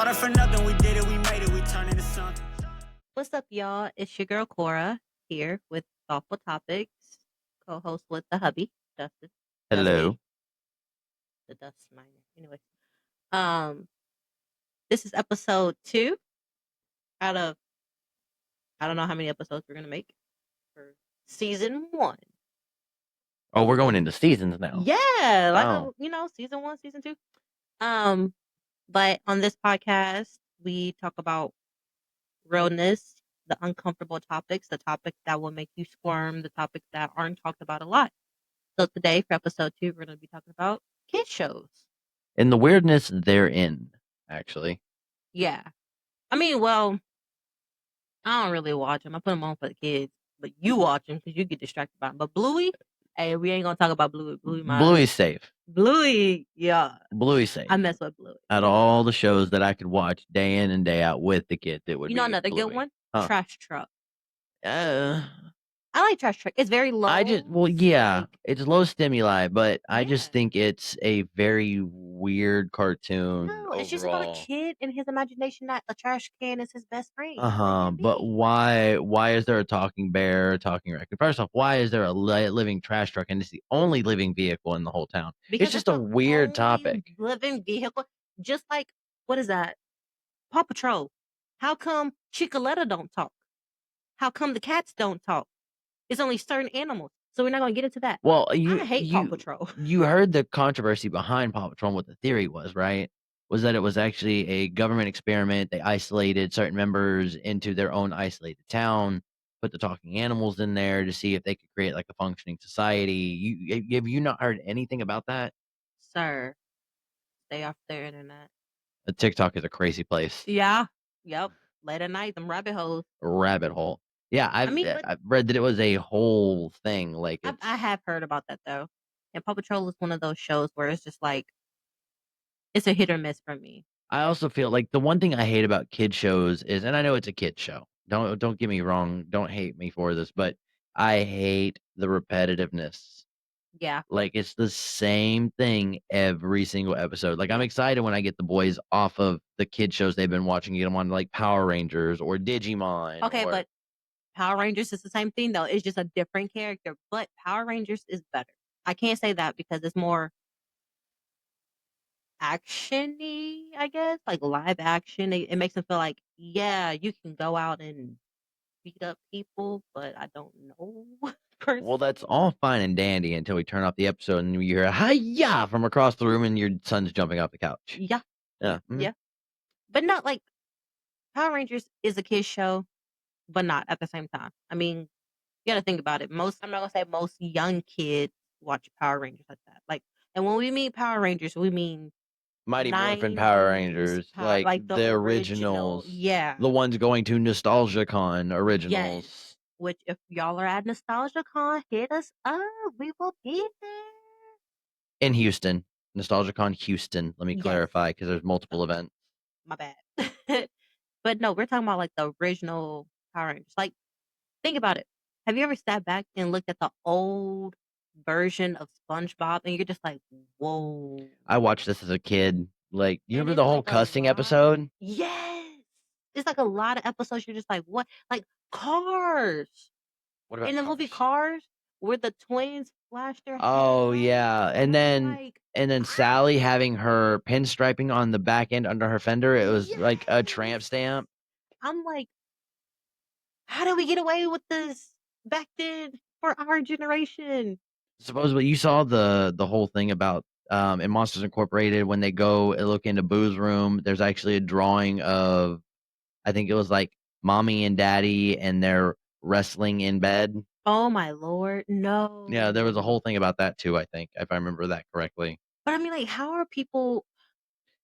Started from nothing, we did it, we made it, we turned into something. What's up, y'all? It's your girl Cora here with Thoughtful Topics, co-host with the hubby, Dustin. Hello. The Dust Miner. Anyway, um, this is episode 2 out of I don't know how many episodes we're gonna make for season 1. Oh, we're going into seasons now. Yeah, like Oh. season 1, season 2. But on this podcast, we talk about realness, the uncomfortable topics, the topics that will make you squirm, the topics that aren't talked about a lot. So today for episode 2, we're going to be talking about kid shows. And the weirdness therein, actually. Yeah. I mean, well, I don't really watch them. I put them on for the kids. But you watch them because you get distracted by them. But Bluey, hey, we ain't going to talk about Bluey. Bluey's safe. Bluey, yeah. Bluey's safe. I mess with Bluey. Out of all the shows that I could watch day in and day out with the kids, it would be another Bluey. good one? Huh. Trash Truck. I like Trash Truck. It's very low. It's low stimuli, but I just think it's a very weird cartoon. No, it's just about a kid and his imagination that a trash can is his best friend. But why is there a talking bear, talking raccoon? First off, why is there a living trash truck and it's the only living vehicle in the whole town? Because it's just a weird topic. Living vehicle, just like what is that? Paw Patrol. How come Chicoletta don't talk? How come the cats don't talk? It's only certain animals, so we're not going to get into that. Well, I hate Paw Patrol. You heard the controversy behind Paw Patrol and what the theory was, right? Was that it was actually a government experiment. They isolated certain members into their own isolated town, put the talking animals in there to see if they could create like a functioning society. Have you not heard anything about that? Sir, stay off their internet. TikTok is a crazy place. Yeah. Yep. Late at night, them rabbit holes. Rabbit hole. Yeah, I've read that it was a whole thing. Like I have heard about that though. And Paw Patrol is one of those shows where it's just like it's a hit or miss for me. I also feel like the one thing I hate about kid shows is, and I know it's a kid show. Don't get me wrong. Don't hate me for this, but I hate the repetitiveness. Yeah. Like it's the same thing every single episode. Like I'm excited when I get the boys off of the kid shows they've been watching, get them on like Power Rangers or Digimon. Okay, but Power Rangers is the same thing though. It's just a different character, but Power Rangers is better. I can't say that because it's more action-y, I guess, like live action. It makes them feel like, yeah, you can go out and beat up people, but I don't know. Well, that's all fine and dandy until we turn off the episode and you hear "Hi-ya" from across the room and your son's jumping off the couch. Yeah. Yeah. Yeah. But not like Power Rangers is a kid's show, but not at the same time. I mean, you got to think about it. I'm not going to say most young kids watch Power Rangers like that. Like, and when we mean Power Rangers, we mean Mighty Morphin Power Rangers, like the originals. Yeah. The ones going to NostalgiaCon originals. Yes. Which, if y'all are at NostalgiaCon, hit us up. We will be there. In Houston. NostalgiaCon Houston. Let me clarify, because there's multiple events. My bad. But no, we're talking about like the original Power Rangers. Like, think about it. Have you ever sat back and looked at the old version of SpongeBob and you're just like, whoa. I watched this as a kid. Like, you remember the whole cussing episode? Yes. It's like a lot of episodes. You're just like, what? Like Cars. What about in the movie Cars, where the twins flash their Oh yeah. And then Sally having her pinstriping on the back end under her fender. It was like a tramp stamp. I'm like, how did we get away with this back then for our generation? Supposedly you saw the whole thing about in Monsters Incorporated when they go look into Boo's room, there's actually a drawing of, I think it was like mommy and daddy and they're wrestling in bed. Oh my Lord, no. Yeah, there was a whole thing about that too, I think, if I remember that correctly. But I mean, like, how are people?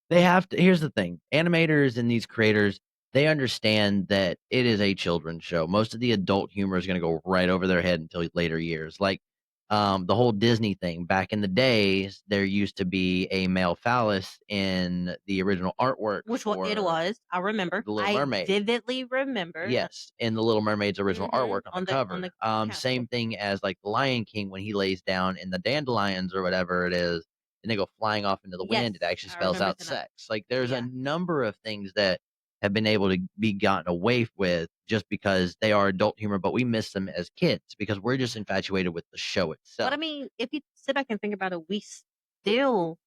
They have to. Here's the thing: animators and these creators, they understand that it is a children's show. Most of the adult humor is going to go right over their head until later years. Like the whole Disney thing. Back in the days, there used to be a male phallus in the original artwork. Which it was. I remember. The Little Mermaid. I vividly remember. Yes, in the Little Mermaid's original artwork on the cover. Same thing as like the Lion King when he lays down in the dandelions or whatever it is. and they go flying off into the wind, it Yes, actually I spells remember out seeing that. sex. Like there's a Yeah. number of things that have been able to be gotten away with just because they are adult humor, but we miss them as kids because we're just infatuated with the show But itself. I mean, if you sit back and think about it, we still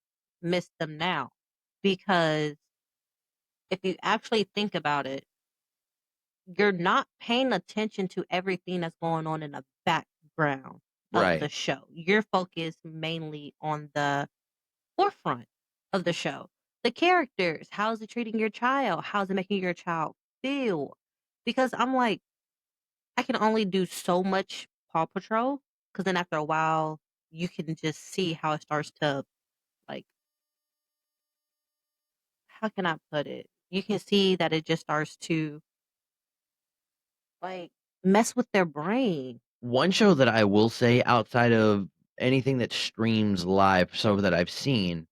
miss them now because if you actually think about it, you're not paying attention to everything that's going on in the background of the Right. show. You're focused mainly on the forefront of the show. The characters, how's it treating your child? How's it making your child feel? Because I'm like, I can only do so much Paw Patrol because then after a while, you can just see how it starts to, like, how can I put it? You can see that it just starts to, like, mess with their brain. One show that I will say outside of anything that streams live, so that I've seen,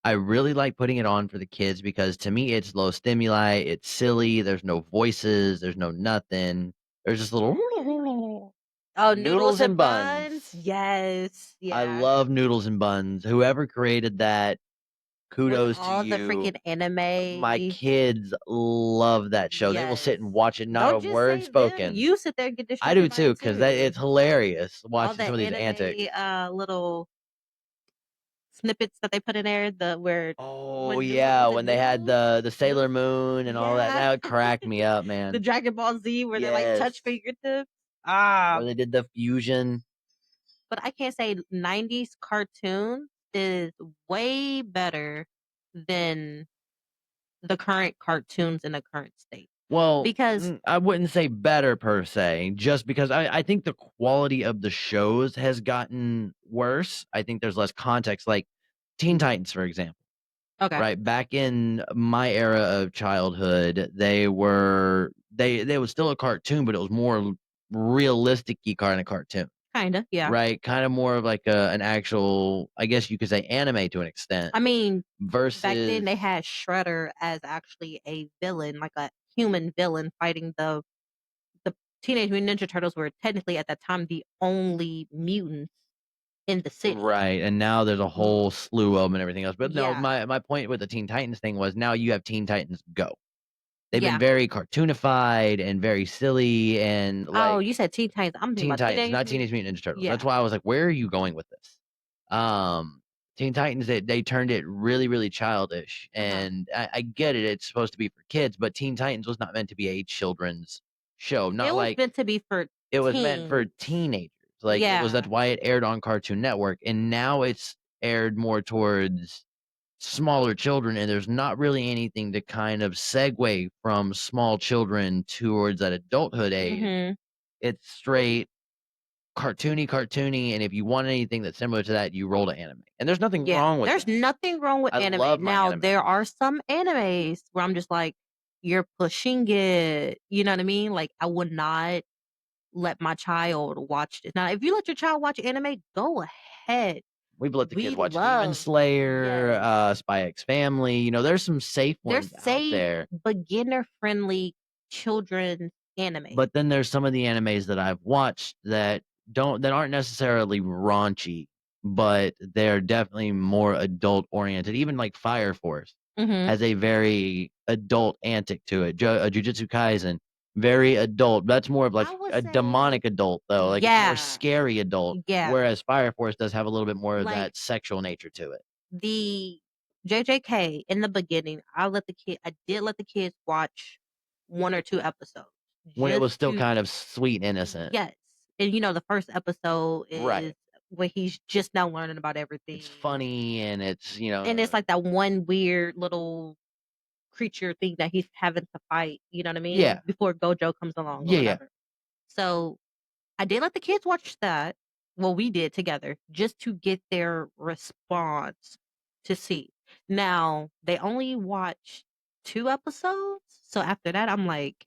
I really like putting it on for the kids because to me it's low stimuli, it's silly, there's no voices, there's no nothing. There's just little Oh, noodles and buns. Yes. I Yeah. love noodles and buns. Whoever created that, With kudos to all the you. freaking My anime. kids love that show. They will sit Yes. and watch it, not a Don't just word say them. spoken. You sit there and get I do distracted by too, it because too. it's hilarious All watching the some of these antics. anime little snippets that they put in there, the where Oh when yeah, was it when they had Noodles? the Sailor Noodles? Moon and all that, Yeah. that would crack me up, The man. Dragon Ball Z where they like touch Yes. fingertips. Ah. Where they did the fusion. But I can't say 90s cartoon is way better than the current cartoons in the current state. Well, Because I wouldn't say better per se, just because I think the quality of the shows has gotten worse. I think there's less context, like Teen Titans, for example. okay, Right back in my era of childhood, they were they was still a cartoon, but it was more realistic-y kind of cartoon. kinda, yeah. Right, kind of more of like an actual, I guess you could say, anime to an extent. I mean, back then they Versus had Shredder as actually a villain, like a human villain fighting the Teenage Mutant Ninja Turtles were technically at that time the only mutants in the city. right, and now there's a whole slew of them and everything else. But no, Yeah. my point with the Teen Titans thing was now you have Teen Titans Go. They've been Yeah. very cartoonified and very silly and Oh, like you said Teen Titans. I'm thinking Teen about Titans, not Teenage Mutant Ninja Turtles. That's Yeah. why I was like, where are you going with this? Teen Titans, they turned it really, really childish. And I get it, it's supposed to be for kids, but Teen Titans was not meant to be a children's show. It Not was like meant to be for it was meant for teens. teenagers. Like it was, Yeah. that's why it aired on Cartoon Network. And now it's aired more towards smaller children, and there's not really anything to kind of segue from small children towards that adulthood age. Mhm. It's straight cartoony, and if you want anything that's similar to that, you roll to anime. And there's nothing Yeah. wrong with There's that. nothing wrong with I anime. love my Now, anime. there are some animes where I'm just like, you're pushing it. You know what I mean? Like, I would not let my child watch this. Now, if you let your child watch anime, go ahead. We've let the We kids watch Demon love Slayer, yes. Spy X Family. You know, there's some safe They're ones out safe, there. beginner-friendly children's anime. But then there's some of the animes that I've watched that aren't necessarily raunchy, but they're definitely more adult oriented. Even like Fire Force Mhm. has a very adult antic to it. Jujutsu Kaisen, very adult. That's more of like I would a say demonic adult though. Like it's more yeah. scary adult. Yeah. Whereas Fire Force does have a little bit more of Like that sexual nature to it. the JJK in the beginning, I did let the kids watch 1 or 2 episodes When it was just still to kind of sweet and innocent. yes. And you know, the first episode Right. is when he's just now learning about everything. It's funny and it's, you And know, it's like that one weird little creature thing that he's having to fight, you know what I mean? yeah. Before Gojo comes along or Yeah, yeah. whatever. So I did let the kids watch that. Well, we did together just to get their response to see. Now, they only watched 2 episodes. So after that, I'm like,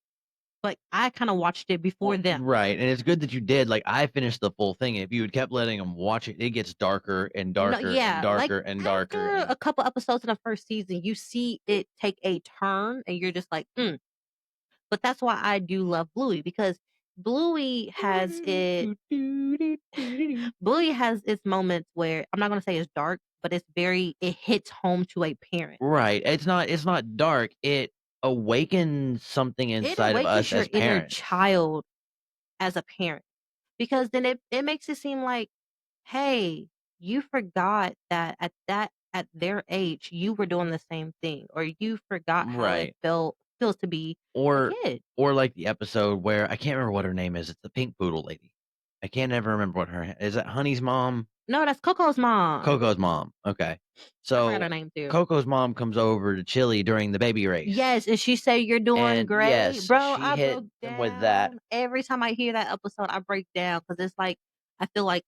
but I kind of watched it before them. Right. And it's good that you did. Like I finished the full thing. If you had kept letting them watch it, it gets darker and No, darker and yeah, like darker and darker. after a couple episodes in the first season, you see it take a turn and you're just like, But that's why I do love Bluey because Bluey has its moments where I'm not gonna say it's dark, but it hits home to a parent. Right. It's not dark. It awakens something It inside of awakens us your as inner parents. child as a parent, because then it makes it seem like, hey, you forgot that at their age you were doing the same thing, or you forgot how it Right. feels to be a Or kid. or like the episode where I can't remember what her name is. It's the pink poodle lady. I can't ever remember what her is. That Honey's mom? No, that's Coco's mom. Coco's mom. Okay. I forgot So her name too. Coco's mom comes over to Chili during the baby race. Yes, and she said you're doing And great, yes, bro. she I hit broke them with that. down every time I hear that episode. I break down because it's like I feel like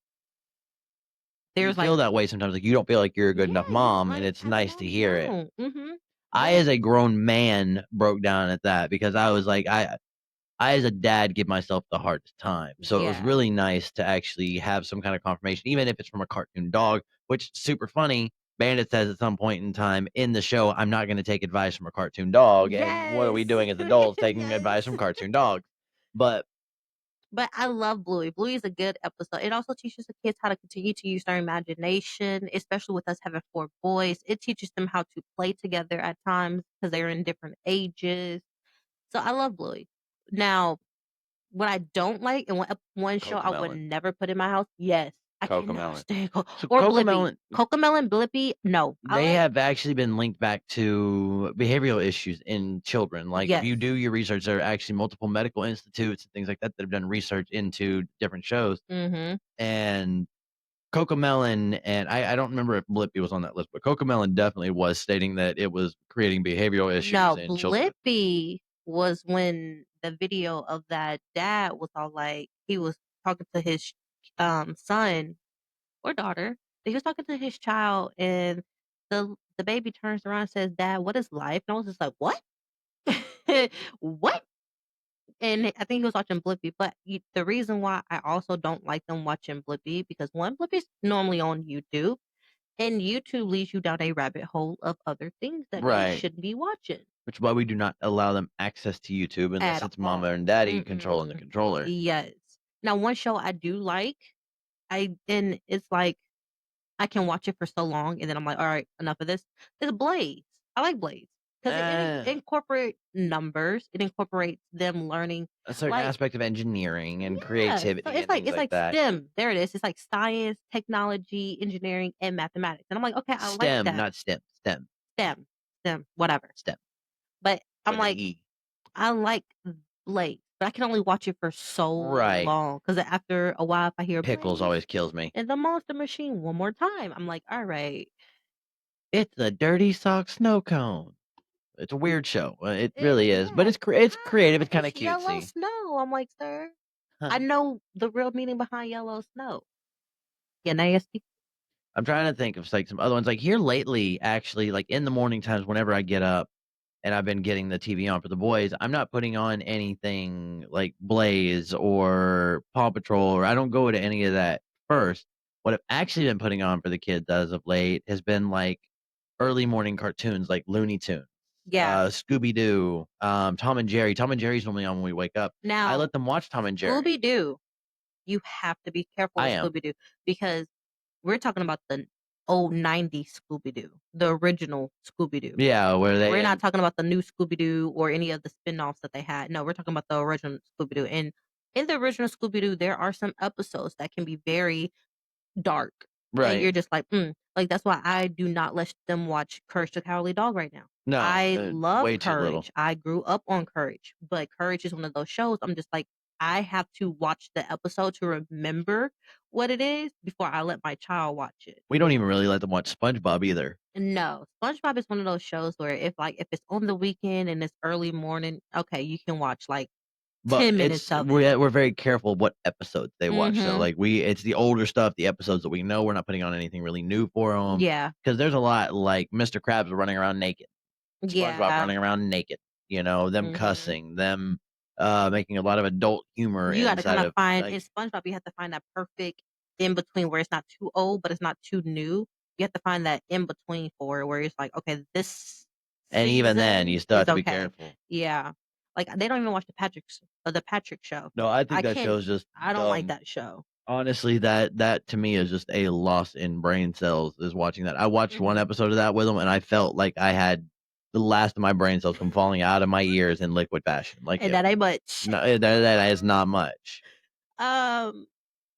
You there's like, feel that way sometimes. Like you don't feel like you're a good yeah, enough you don't mom, and like it's as a nice to mom, you hear it. don't. I, But as a grown man, broke down at that because I was like, I as a dad give myself the hardest time. So it was yeah, really nice to actually have some kind of confirmation, even if it's from a cartoon dog, which is super funny. Bandit says at some point in time in the show, I'm not going to take advice from a cartoon dog. And what are we yes, doing as adults taking advice yes. from cartoon dogs? But But I love Bluey. Bluey is a good episode. It also teaches the kids how to continue to use their imagination, especially with us having 4 boys. It teaches them how to play together at times because they're in different ages. So I love Bluey. Now, what I don't like, and one show I would Cocomelon. never put in my house, yes, I cannot Cocomelon. stand So or Blippy. Cocomelon, Cocomelon, Blippy, no. I they like, have actually been linked back to behavioral issues in children. Like if yes. you do your research, there are actually multiple medical institutes and things like that that have done research into different shows. Mm-hmm. And Cocomelon, and I don't remember if Blippi was on that list, but Cocomelon definitely was stating that it was creating behavioral issues No, in children. Blippy was when the video of that dad was all like, he was talking to his son or daughter. He was talking to his child, and the baby turns around and says, "Dad, what is life?" And I was just like, "What? What?" And I think he was watching Blippi, but the reason why I also don't like them watching Blippi, because one, Blippi's normally on YouTube, and YouTube leads you down a rabbit hole of other things that they Right. shouldn't be watching Which is why we do not allow them access to YouTube unless at it's mama all. and daddy controlling the Mm-mm. controller. Yes. Now, one show I do like, and it's like I can watch it for so long, and then I'm like, all right, enough of this. It's Blades. I like Blades because it incorporates numbers. It incorporates them learning A certain like, aspect of engineering and yeah. So creativity and things it's like like that. STEM. There it is. It's like science, technology, engineering, and mathematics. And I'm like, okay, I like STEM, that. not STEM. STEM. STEM, whatever. STEM. But I'm With an like, E. I like Blades, but I can only watch it for so Right. long because after a while, if I hear Pickles Blades always kills me. and the Monster Machine one more time, I'm like, all right. It's a dirty sock snow cone. It's a weird show. It really is, but Yeah, it's creative. It's kind of it's yellow cutesy. snow. I'm like, sir, Huh. I know the real meaning behind yellow snow. You nasty. I'm trying to think of like some other ones. Like here lately, actually, like in the morning times, whenever I get up and I've been getting the TV on for the boys, I'm not putting on anything like Blaze or Paw Patrol, or I don't go to any of that first. What I've actually been putting on for the kids as of late has been like early morning cartoons like Looney Tunes, Yeah. Scooby Doo, Tom and Jerry. Tom and Jerry's normally on when we wake up. I Now, let them watch Tom and Jerry. Scooby Doo, you have to be careful I with am. Scooby Doo because we're talking about the old 90s Scooby Doo, the original Scooby Doo. Yeah, where they We're not talking about the new Scooby Doo or any of the spin-offs that they had. No, we're talking about the original Scooby Doo. And in the original Scooby Doo, there are some episodes that can be very dark. And you're right. just like, like that's why I do not let them watch Courage the Cowardly Dog right now. No, I love way too little. Courage. I grew up on Courage, but Courage is one of those shows. I'm just like, I have to watch the episode to remember what it is before I let my child watch it. We don't even really let them watch SpongeBob either. No, SpongeBob is one of those shows where if it's on the weekend and it's early morning, okay, you can watch like But 10 minutes of it. we're very careful what episodes they watch. So Mhm. like it's the older stuff, the episodes that we know. We're not putting on anything really new for them. Yeah. Because there's a lot like Mr. Krabs running around naked, SpongeBob Yeah. running around naked. You know, them Mhm. cussing, them making a lot of adult humor You got to inside kind of of find like, in SpongeBob. You have to find that perfect in between where it's not too old, but it's not too new. You have to find that in between for it where it's like, okay, this and even then season you still have is to be okay. careful. Yeah, like they don't even watch the Patrick show. No, I I think that can't. show's just I don't like dumb. that show. Honestly, that to me is just a loss in brain cells, is watching that. I watched one Mhm. episode of that with him, and I felt like I had the last of my brain cells come falling out of my ears in liquid fashion. Like, And that ain't much. no, that is not much. Um,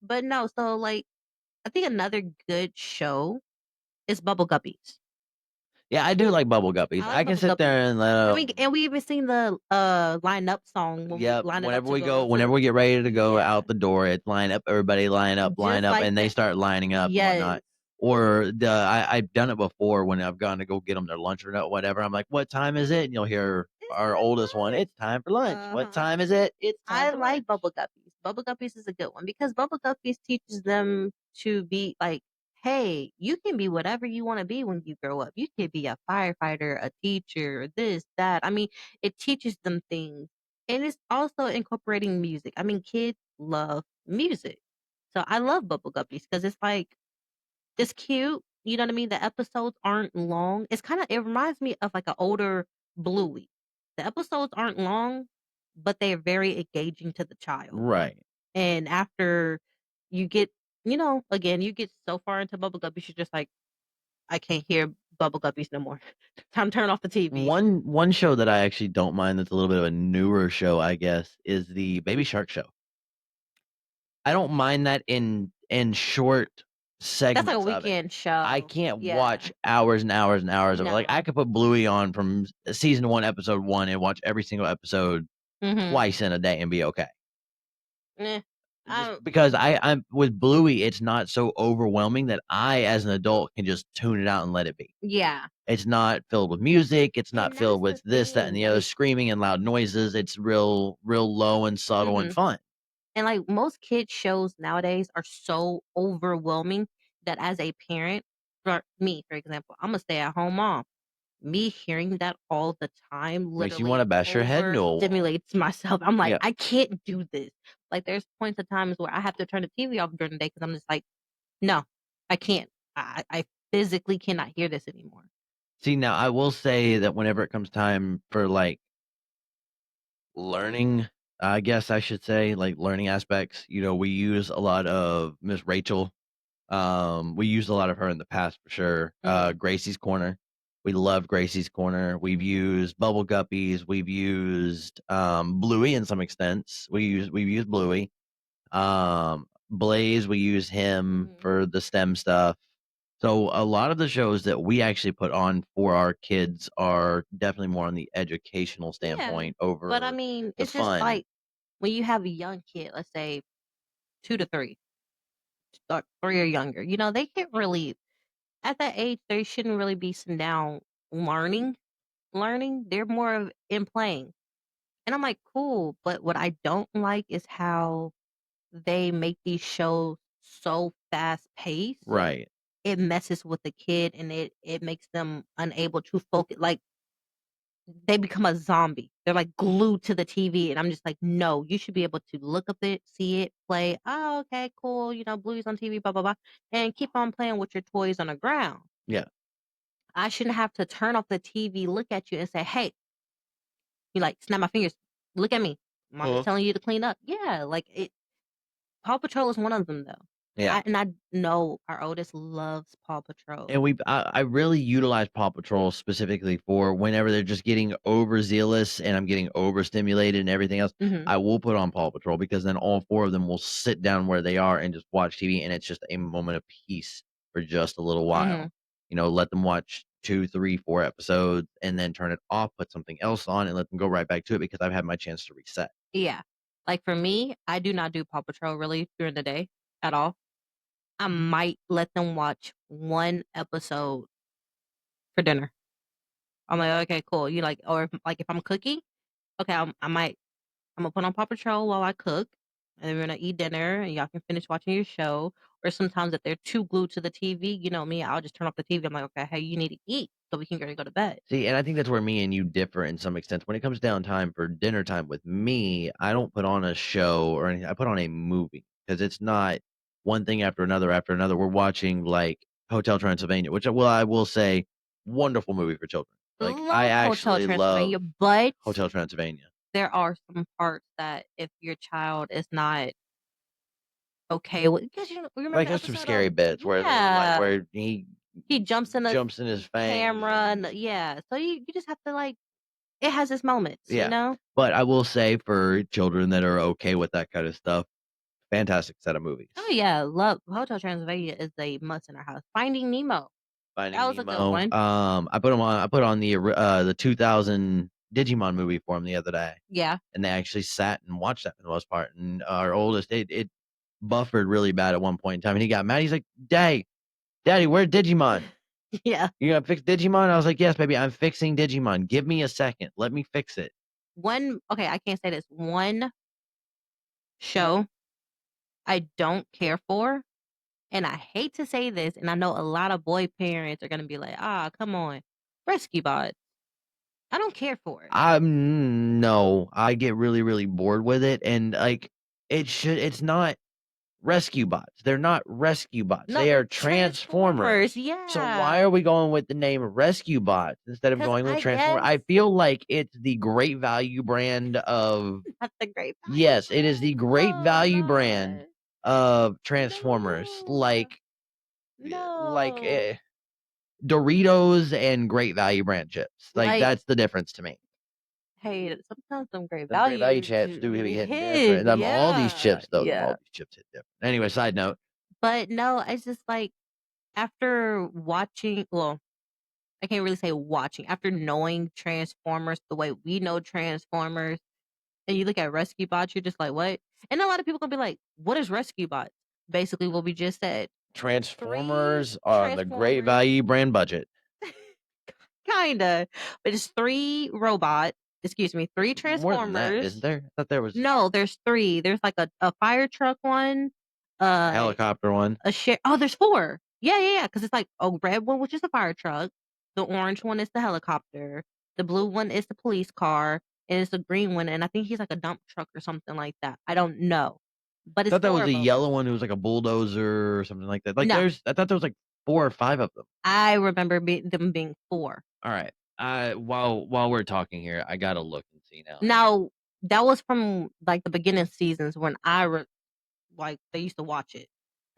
but no, so, like, I think another good show is Bubble Guppies. Yeah, I do like Bubble Guppies. I I like can Bubble sit Guppies. there and let I 'em. mean, and we even seen the, Line Up song when we Yep. lined it up Whenever to we go go, to whenever we get ready to go Yeah. out the door, it's line up, everybody line Just up, like and they that. start lining up and whatnot. Yes. Or I've done it before when I've gone to go get them their lunch or whatever. I'm like, "What time is it?" And you'll hear It's our time oldest for one, lunch. "It's time for lunch." "What Uh-huh. time is it?" "It's time I for like lunch." Bubble Guppies. Bubble Guppies is a good one because Bubble Guppies teaches them to be like, hey, you can be whatever you want to be when you grow up. You could be a firefighter, a teacher, this, that. I mean, it teaches them things. And it's also incorporating music. I mean, kids love music. So I love Bubble Guppies because it's like, it's cute. You know what I mean? The episodes aren't long. It's kinda it reminds me of, like, an older Bluey. The episodes aren't long, but they're very engaging to the child. Right. And after you get again, you get so far into Bubble Guppies, you're just like, "I can't hear Bubble Guppies no more. Time to turn off the TV." One show that I actually don't mind that's a little bit of a newer show, I guess, is the Baby Shark show. I don't mind that in short That's like a segments of it. weekend I show. can't Yeah. watch hours and hours and hours of it. Like, I No. could put Bluey on from season 1, episode 1 and watch every single episode Mhm. twice in a day and be okay. Eh. Just I because I'm with Bluey, it's not so overwhelming that I, as an adult, can just tune it out and let it be. Yeah. It's not filled with music, it's not And that's filled the with this, that, and thing, the other, like screaming and loud noises. It's real low and subtle and mhm. fun. And like most kids shows nowadays are so overwhelming that as a parent, for me, for example, I'm a stay-at-home mom. Me hearing that all the time Makes you literally wanna bash your head into a wall. overstimulates myself. I'm like, Yeah. I can't do this. Like there's points of times where I have to turn the TV off during the day because I'm just like, no, I can't. I physically cannot hear this anymore. See, now I will say that whenever it comes time for, like, learning, I guess I should say, like, learning aspects, we use a lot of Miss Rachel. We used a lot of her in the past for sure. Mhm. Gracie's Corner. We love Gracie's Corner. We've Mhm. used Bubble Guppies. We've used, Bluey in some extents. We've used Bluey. Blaze, we use him Mhm. for the STEM stuff. So a lot of the shows that we actually put on for our kids are definitely more on the educational Yeah. standpoint But I over mean, the it's just fun. like when you have a young kid, let's say 2 to 3, or 3 or younger, they can't really at that age, they shouldn't really be sitting down learning. They're more of in playing. And I'm like, "Cool," but what I don't like is how they make these shows so fast-paced. Right. It messes with the kid, and it makes them unable to focus. Like, they become a zombie. They're, like, glued to the TV, and I'm just like, "No, you should be able to look up it, see it, play, 'Oh, okay, cool, Bluey's on TV, blah, blah, blah,' and keep on playing with your toys on the ground." Yeah. I shouldn't have to turn off the TV, look at you, and say, "Hey," you like, snap my fingers, "Look at me. Mommy's Huh? telling you to clean up." Yeah, like, Paw Patrol is one of them, though. Yeah. I know our oldest loves Paw Patrol. And I really utilize Paw Patrol specifically for whenever they're just getting overzealous and I'm getting overstimulated and everything else. Mhm, I will put on Paw Patrol because then all 4 of them will sit down where they are and just watch TV, and it's just a moment of peace for just a little mhm, while. Let them watch 2, 3, 4 episodes and then turn it off, put something else on, and let them go right back to it because I've had my chance to reset. yeah. Like, for me, I do not do Paw Patrol really during the day at all. I might let them watch 1 episode for dinner. I'm like, "Okay, cool." You like or if I'm cooking, okay, I'm gonna put on Paw Patrol while I cook, and then we're gonna eat dinner, and y'all can finish watching your show. Or sometimes if they're too glued to the TV, you know me, I'll just turn off the TV. I'm like, okay, hey, you need to eat so we can go to bed. See, and I think that's where me and you differ in some extent. When it comes down time for dinner time with me, I don't put on a show or anything. I put on a movie because it's not one thing after another after another. We're watching like Hotel Transylvania, which I will say, wonderful movie for children. Like I Love Hotel actually love Transylvania, but Hotel Transylvania. there are some parts that if your child is not okay with, because you remember Like the there's some episode scary of bits where yeah where he he jumps in a jumps in his fangs camera and and yeah, so you just have to like it has its moments, you yeah. know. But I will say for children that are okay with that kind of stuff, fantastic set of movies. Oh yeah, love Hotel Transylvania is a must in our house. Finding Nemo, that Finding was a good Nemo. one. I put them on. I put on the 2000 Digimon movie for him the other day, Yeah, and they actually sat and watched that for the most part. And our oldest, it buffered really bad at one point in time, and he got mad. He's like, Daddy, where's Digimon? yeah. You gonna fix Digimon?" I was like, "Yes, baby, I'm fixing Digimon. Give me a second. Let me fix it." One okay, I can't say this. One show I don't care for, and I hate to say this, and I know a lot of boy parents are gonna be like, "Ah, come on, Rescue Bot." I don't care for it. No, I get really, really bored with it, and like it's not rescue bots. They're not rescue bots. No, They they're are Transformers. transformers. So why Yeah, are we going with the name rescue bots instead of because going with I transformer? guess I feel like it's the great value brand of that's the great value yes, it is the brand. great Oh value brand Lord, of Transformers. no, Like no. Doritos and great value brand chips. Like Like, that's the difference to me. hey, sometimes some great Them great value value chips do be hitting different. hit. All these Yeah, chips though, all yeah. these chips hit different. Anyway, side note. But no, it's just like after watching. Well, I can't really say watching. After knowing Transformers the way we know Transformers, and you look at Rescue Bots, you're just like, what? And a lot of people gonna be like, what is Rescue Bots? Basically, what we just said. Three Transformers on the great Transformers, value brand budget. kinda, but it's three robots. Excuse me, three More than that, isn't Transformers. there? I thought there was No, there's three. There's like a fire truck one, a uh, helicopter one. a share. Oh, there's four. Yeah, yeah, yeah. Because it's like a red one, which is a fire truck. The orange one is the helicopter. The blue one is the police car, and it's the green one. And I think he's like a dump truck or something like that. I don't know, but I it's thought that four was of a them. yellow one who was like a bulldozer or something like that. Like No, I thought there was like 4 or 5 of them. I remember them being four. All right. While we're talking here, I gotta look and see now. Now that was from like the beginning seasons when like they used to watch it.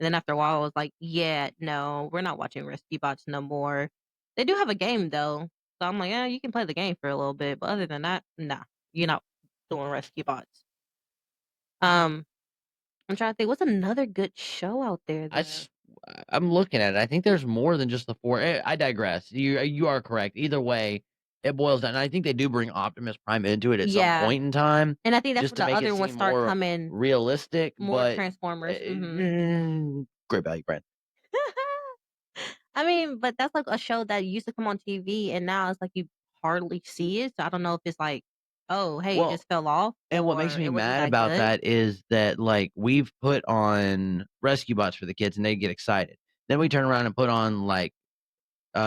And then after a while I was like, yeah, no, we're not watching Rescue Bots no more. They do have a game though. So I'm like, yeah, you can play the game for a little bit, but other than that, nah, you're not doing Rescue Bots. Um, I'm trying to think, what's another good show out there I that s- I'm looking at it. I think there's more than just the 4. I digress. You are correct. Either way, it boils down. I think they do bring Optimus Prime into it at some yeah. point in time, And I think that's just when to the make it other ones seem start more coming realistic. more But Transformers. great value brand. I mean, but that's like a show that used to come on TV and now it's like you hardly see it. So I don't know if it's like, oh, hey, it Well, just fell off and what makes or me it wasn't mad that about good. that is that like we've put on rescue bots for the kids and they get excited. Then we turn around and put on like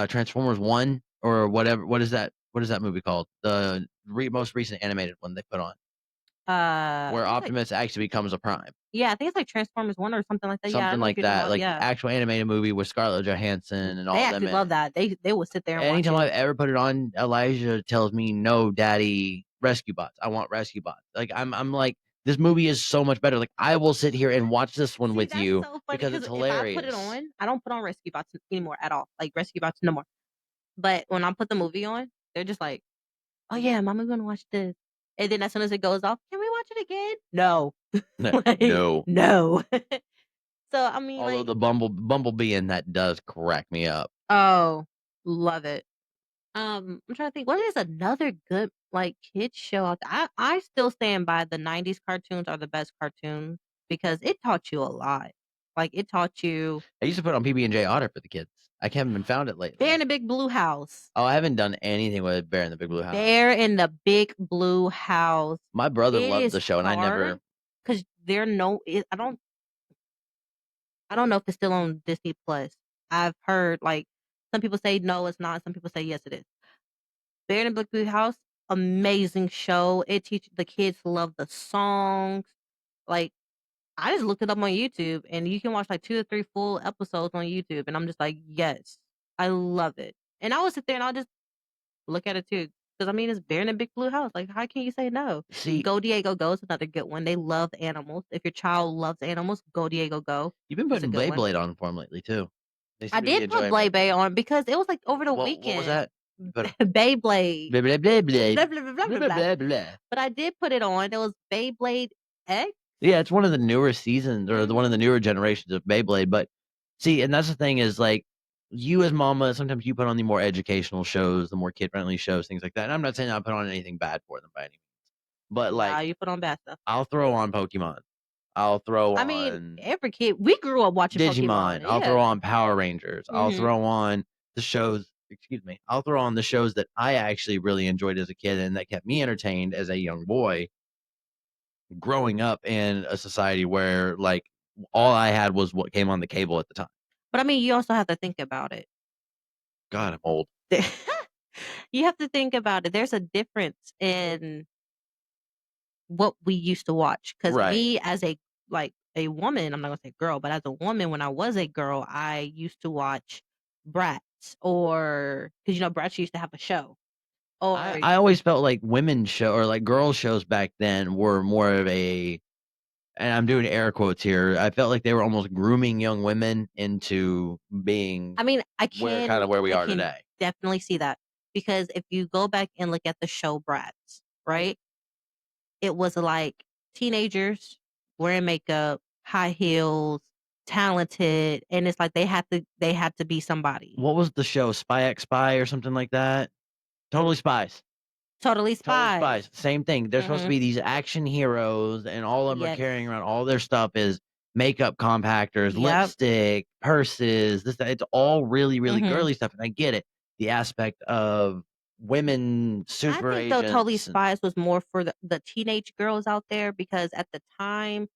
Transformers 1 or whatever. What is that movie called? The most recent animated one they put on I where think it's like Optimus actually becomes a prime. yeah, I think it's like Transformers One or something like that. Yeah, I Something know what like you're talking that. about. Like the Yeah, actual animated movie with Scarlett Johansson and they all them actually in love it. that. They will sit there and watch Anytime it. I've ever put it on, Elijah tells me, "No, Daddy, rescue bots. I want rescue bots." Like I'm like, this movie is so much better. Like I will sit here and watch this one See, with that's you so funny because because it's if I put it hilarious. on, I don't put on Rescue Bots anymore at all. Like Rescue Bots no more. But when I put the movie on, they're just like, "Oh yeah, Mama's gonna watch this." And then as soon as it goes off, can we watch it again? No, like No. no. So I mean, Although like, the bumblebee in that does crack me up. oh, love it. I'm trying to think. What is another good like kids show out there? I still stand by the '90s cartoons are the best cartoons because it taught you a lot. Like it taught you I used to put on PB&J Otter for the kids. I haven't found it Bear in lately. the Big Blue House. Oh, I haven't done anything with Bear in the Big Blue House. Bear in the Big Blue House. My brother It loved is the show, and I hard never. because there no. I don't know if it's still on Disney Plus. I've heard like some people say no, it's not. Some people say yes, it is. Bear in the Big Blue House, amazing show. It teaches the kids love the songs. Like I just looked it up on YouTube, and you can watch like 2 or 3 full episodes on YouTube, and I'm just like, yes, I love it. And I would sit there and I'll just look at it too, Because I mean, it's Bear in a Big Blue House. Like, how can you say no? See, Go Diego Go is another good one. They love animals. If your child loves animals, Go Diego Go you've been is a putting good one. Beyblade on for them lately too. They I seem to be did put enjoying Beyblade. Beyblade on because it was like over the What was weekend. that? You put Beyblade. blah, blah, blah, blah, Blah, blah, blah, blah, blah, blah, blah, blah. blah, blah. But I did put it on. It was Beyblade X. Yeah, it's one of the newer seasons or one of the Mhm. newer generations of Beyblade. But see, and that's the thing is like you as mama, sometimes you put on the more educational shows, the more kid friendly shows, things like that. And I'm not saying I put on anything bad for them by any means, but Nah, like you put on bad stuff. I'll throw on Pokemon, I'll throw I mean, on every kid we grew up watching Digimon, Pokemon. I'll throw Yeah. on Power Rangers, I'll Mhm. throw on the shows. Excuse me, I'll throw on the shows that I actually really enjoyed as a kid and that kept me entertained as a young boy growing up in a society where like all I had was what came on the cable at the time. But I mean, you also have to think about it. God, I'm old. You have to think about it. There's a difference in what we used to watch. Because Right. me as a woman, I'm not gonna say girl, but as a woman, when I was a girl, I used to watch Bratz or because Bratz used to have a show. Or I always felt like women's show or like girls shows back then were more of a, and I'm doing air quotes here. I felt like they were almost grooming young women into being I mean, I kind of where we I are can today. definitely see that because if you go back and look at the show Bratz, right? It was like teenagers wearing makeup, high heels, talented, and it's like they had to be somebody. What was the show? Spy X Spy or something like that? Totally Spies. Totally Totally Spies. Spies. Same thing. They're supposed to be these action heroes, and all of them are carrying Yes. around all their stuff is makeup compactors, Yep. lipstick, purses. This, that. It's all really, really Mhm. girly stuff, and I get it. The aspect of women super I think though Totally agents. Spies was more for the teenage girls out there because at the time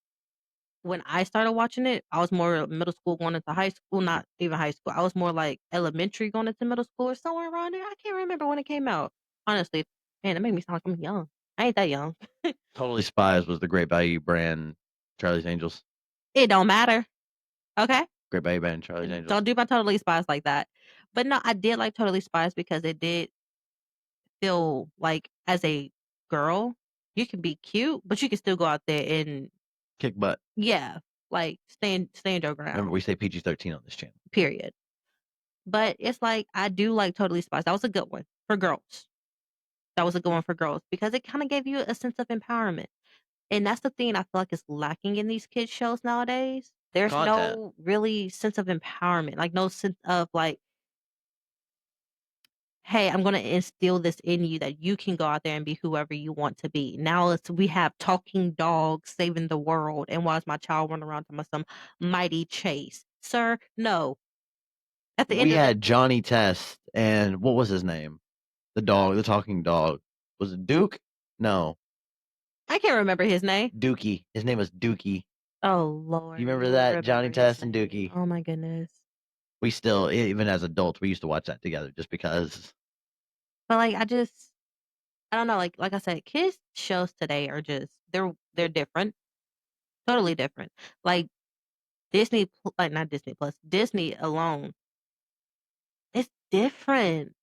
when I started watching it, I was more middle school going into high school, not even high school. I was more like elementary going into middle school or somewhere around there. I can't remember when it came out. Honestly, man, it made me sound like I'm young. I ain't that young. Totally Spies was the Great Value brand. Charlie's Angels. It don't matter. Okay? Great Value brand. Charlie's Angels. Don't do my Totally Spies like that. But no, I did like Totally Spies because it did feel like as a girl, you can be cute, but you can still go out there and Kick butt. yeah, like stand your ground. Remember, we say PG-13 on this channel. Period. But it's like I do like Totally Spies. That was a good one for girls. That was a good one for girls because it kind of gave you a sense of empowerment. And that's the thing I feel like is lacking in these kids shows nowadays. There's Content. no really sense of empowerment. Like no sense of like, hey, I'm gonna instill this in you that you can go out there and be whoever you want to be. Now we have talking dogs saving the world, and watch my child run around to some mighty chase. Sir, no. At the end We of the had Johnny Test and what was his name? The dog, the talking dog. Was it Duke? No, I can't remember his name. Dookie. His name was Dookie. Oh Lord. You remember you that? remember Johnny his Test and name. Dookie. Oh my goodness. We still, even as adults, we used to watch that together just because. But like I don't know, like I said, kids shows today are just they're different. Totally different. Like like not Disney Plus, Disney alone. It's different.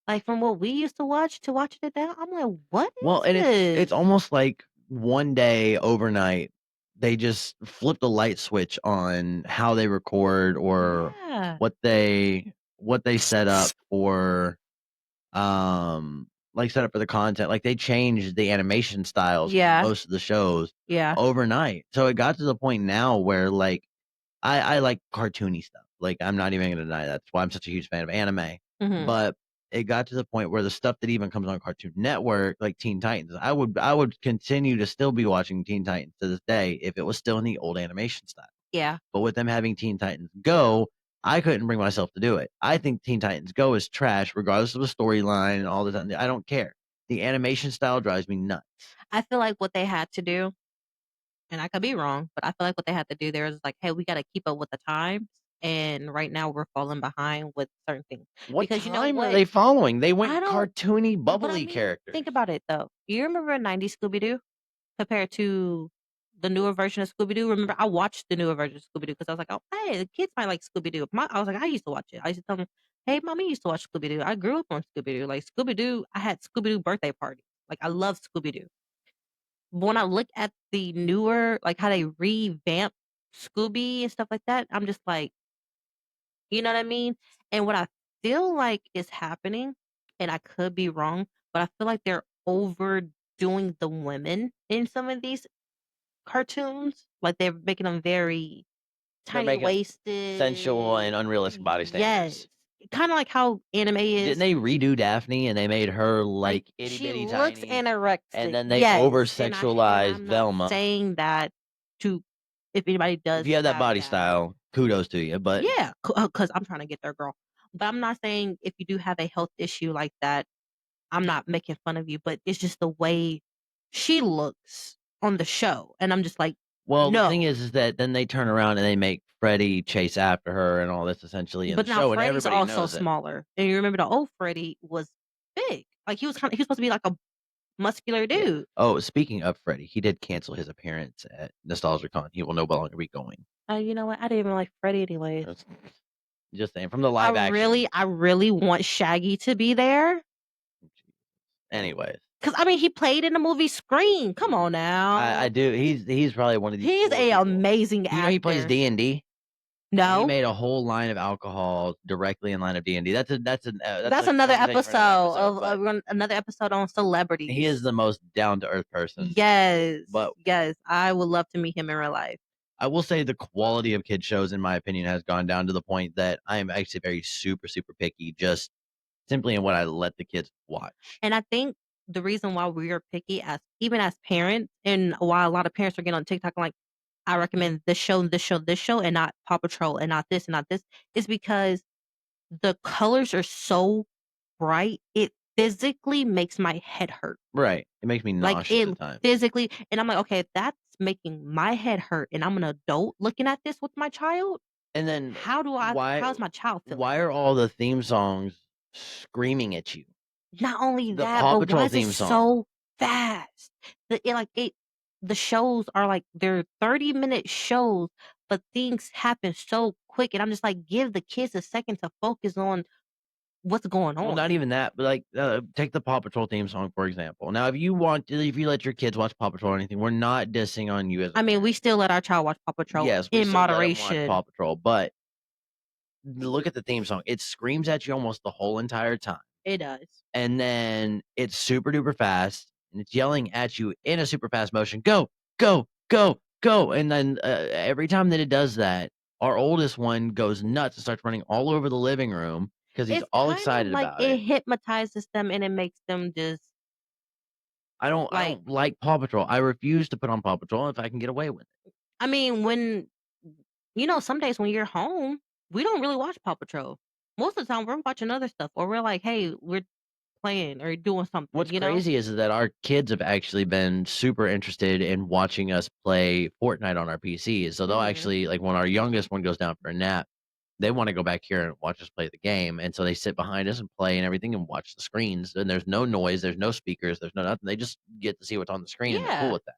Like from what we used to watching it now, I'm like, what is Well, and this? it's almost like one day overnight, they just flip the light switch on how they record or Yeah. what they set up for like set up for the content. Like they changed the animation styles for most of the shows Yeah. overnight. So it got to the point now where like I like cartoony stuff. Like I'm not even gonna deny that. That's why I'm such a huge fan of anime. Mhm. But it got to the point where the stuff that even comes on Cartoon Network, like Teen Titans, I would continue to still be watching Teen Titans to this day if it was still in the old animation style. Yeah. But with them having Teen Titans Go, I couldn't bring myself to do it. I think Teen Titans Go is trash, regardless of the storyline and all the time. I don't care. The animation style drives me nuts. I feel like what they had to do, and I could be wrong, but I feel like what they had to do there is like, hey, we got to keep up with the times. And right now we're falling behind with certain things. What Because you know time are what? they following? They I went don't- cartoony, But I bubbly mean, characters. think about it though. You remember 90s Scooby Doo compared to the newer version of Scooby Doo. Remember, I watched the newer version of Scooby Doo because I was like, oh, hey, the kids might like Scooby Doo. I was like, I used to watch it. I used to tell them, hey, mommy used to watch Scooby Doo. I grew up on Scooby Doo. Like Scooby Doo, I had Scooby Doo birthday party. Like I love Scooby Doo. But when I look at the newer, like how they revamp Scooby and stuff like that, I'm just like, you know what I mean? And what I feel like is happening, and I could be wrong, but I feel like they're overdoing the women in some of these cartoons. Like they're making them very They're tiny making sensual and waisted. unrealistic body standards. Yes. Kind of like how anime Didn't is. they redo Daphne and they made her Like like itty she bitty looks tiny, anorexic. and then they Yes. over And sexualized I'm not Velma? saying that to if anybody does If you have that have body that. style, kudos to you. But Yeah, because I'm trying to get there, girl. But I'm not saying if you do have a health issue like that, I'm not making fun of you. But it's just the way she looks on the show, and I'm just like, well, the thing no. is that then they turn around and they make Freddy chase after her and all this essentially in But the now show, and Freddy's everybody also knows it. smaller, and you remember the old Freddy was big. Like he was supposed to be like a muscular Yeah. dude. Oh, speaking of Freddy, he did cancel his appearance at NostalgiaCon. He will no longer be going. You know what? I didn't even like Freddy anyways. That's- Just saying, from the live action. I really want Shaggy to be there. Anyways, Cause I mean, he played in the movie Scream. Come on now. I do. He's probably one of these. He's cooler a people. amazing actor. You know he plays D&D. He No, made a whole line of alcohol directly in line of D&D. That's that's a another conversation for another episode but of another episode on celebrities. he is the most down to earth person. Yes, But yes, I would love to meet him in real life. I will say the quality of kid shows, in my opinion, has gone down to the point that I am actually very super picky, just simply in what I let the kids watch. And I think the reason why we are picky, as even as parents, and why a lot of parents are getting on TikTok like, I recommend this show, this show, this show, and not Paw Patrol, and not this, and not this, is because the colors are so bright. It physically makes my head hurt. Right. It makes me Like nauseous it at times. physically, and I'm like, okay, if that's making my head hurt, and I'm an adult looking at this with my child, And then how's my child feeling? why are all the theme songs screaming at you? Not only The that, Paw but Patrol why is it theme song. so fast? The shows are like they're 30-minute shows, but things happen so quick, and I'm just like, give the kids a second to focus on what's going on. Well, not even that, but like take the Paw Patrol theme song for example. Now, if you let your kids watch Paw Patrol or anything, we're not dissing on you as a I mean, we parent. still let our child watch Paw Patrol Yes, we in still let 'em watch moderation. Paw Patrol, but look at the theme song. It screams at you almost the whole entire time. It does. And then it's super duper fast and it's yelling at you in a super fast motion. Go, go, go, go. And then every time that it does that, our oldest one goes nuts and starts running all over the living room because he's It's all kind of excited like about it it. hypnotizes them, and it makes them just I don't like Paw Patrol. I refuse to put on Paw Patrol if I can get away with it. I mean, when some days when you're home, we don't really watch Paw Patrol. Most of the time, we're watching other stuff, or we're like, hey, we're playing or doing something. What's crazy is that our kids have actually been super interested in watching us play Fortnite on our PCs. So they'll Mhm. actually, like when our youngest one goes down for a nap, they want to go back here and watch us play the game. And so they sit behind us and play and everything and watch the screens. And there's no noise, there's no speakers, there's no nothing. They just get to see what's on the screen and they're cool with that.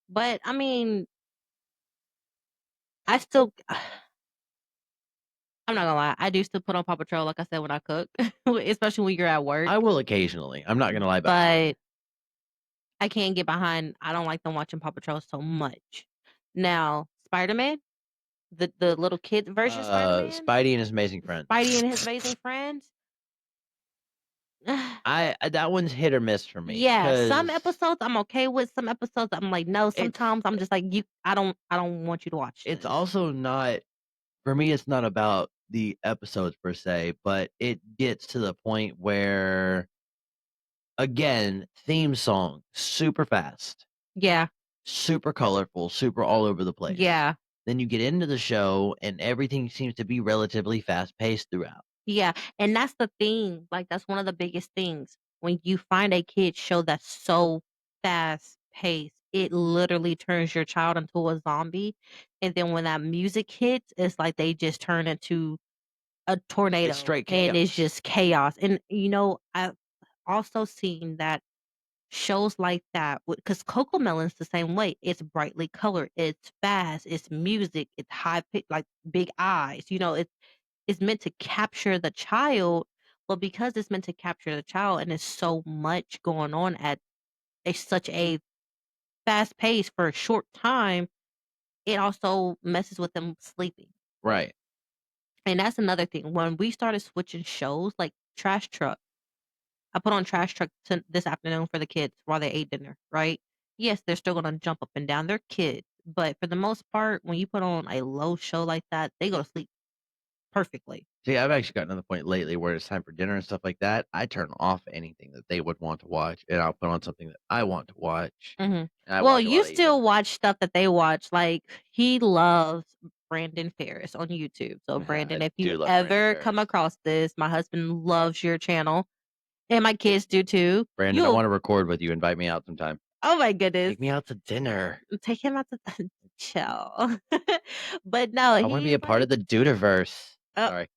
But I mean, I still, I'm not gonna lie, I do still put on Paw Patrol, like I said, when I cook, especially when you're at work. I will occasionally. I'm not gonna lie about it. But I can't get behind. I don't like them watching Paw Patrol so much. Now, Spider-Man, the little kid version of Spider-Man, Spidey and his amazing friends. Spidey and his amazing friends. That one's hit or miss for me. Yeah, some 'cause episodes I'm okay with. Some episodes I'm like, no. Sometimes I'm just like, I don't want you to watch it's this. also not for me. It's not about the episodes per se, but it gets to the point where, again, theme song super fast, Yeah, super colorful, super all over the place. yeah, Then you get into the show and everything seems to be relatively fast paced throughout. yeah. And that's the thing. Like, that's one of the biggest things. When you find a kid show that's so fast paced, it literally turns your child into a zombie. And then when that music hits, it's like they just turn into a tornado. It's straight And it's chaos. just chaos. And I've also seen that shows like that, because Coco Melon's the same way. It's brightly colored, it's fast, it's music, it's high pitch, like big eyes. It's meant to capture the child, but because it's meant to capture the child and there's so much going on at such a fast pace for a short time, it also messes with them sleeping. Right. And that's another thing. When we started switching shows, like Trash Truck, I put on Trash Truck this afternoon for the kids while they ate dinner, right? Yes, they're still gonna jump up and down. They're kids, but for the most part, when you put on a low show like that, they go to sleep perfectly. See, I've actually gotten to the point lately where it's time for dinner and stuff like that. I turn off anything that they would want to watch, and I'll put on something that I want to watch, hmm and I Well, watch it while you they eat still dinner. watch stuff that they watch. Like he loves Brandon Ferris on YouTube. So Brandon, I if you do love Brandon ever come Ferris. across this, my husband loves your channel, and my kids do too. Brandon, I You'll want to record with you. Invite me out sometime. Oh my goodness. Take me out to dinner. Take him out to chill. But no, I want to be he's a part of like, the Dudeverse. oh, Sorry.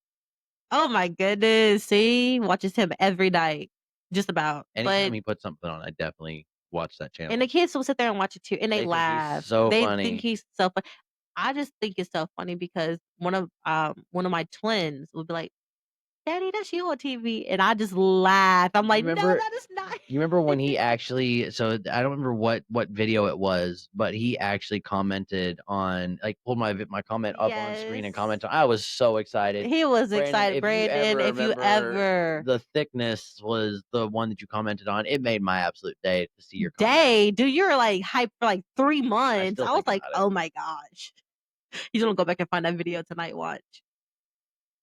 oh my goodness. See, watches him every night, just about. Anytime But he puts something on, I definitely watch that and the channel. kids will sit there and watch it too, and they They think he's laugh. so They think funny. he's so funny. I just think it's so funny because one of my twins would be like, "Daddy, that's you on TV," and I just laugh. I'm You like, "No, remember? that is not." You remember when he actually? So I don't remember what video it was, but he actually commented on, like, pulled my comment up on screen and Yes, commented. I was so excited. he was Brandon, excited. if you Brandon, ever if you remember, ever the thickness was the one that you commented on. It made my absolute day to see your comment. day, dude, you were like hyped for like 3 I months. still I was think like, about it. "Oh my gosh." He's gonna go back and find that video tonight, watch.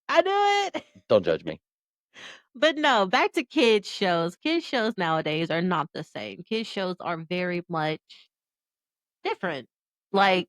I knew it. Don't judge me. But no, back to kids shows. Kids shows nowadays are not the same. Kids shows are very much different. Like,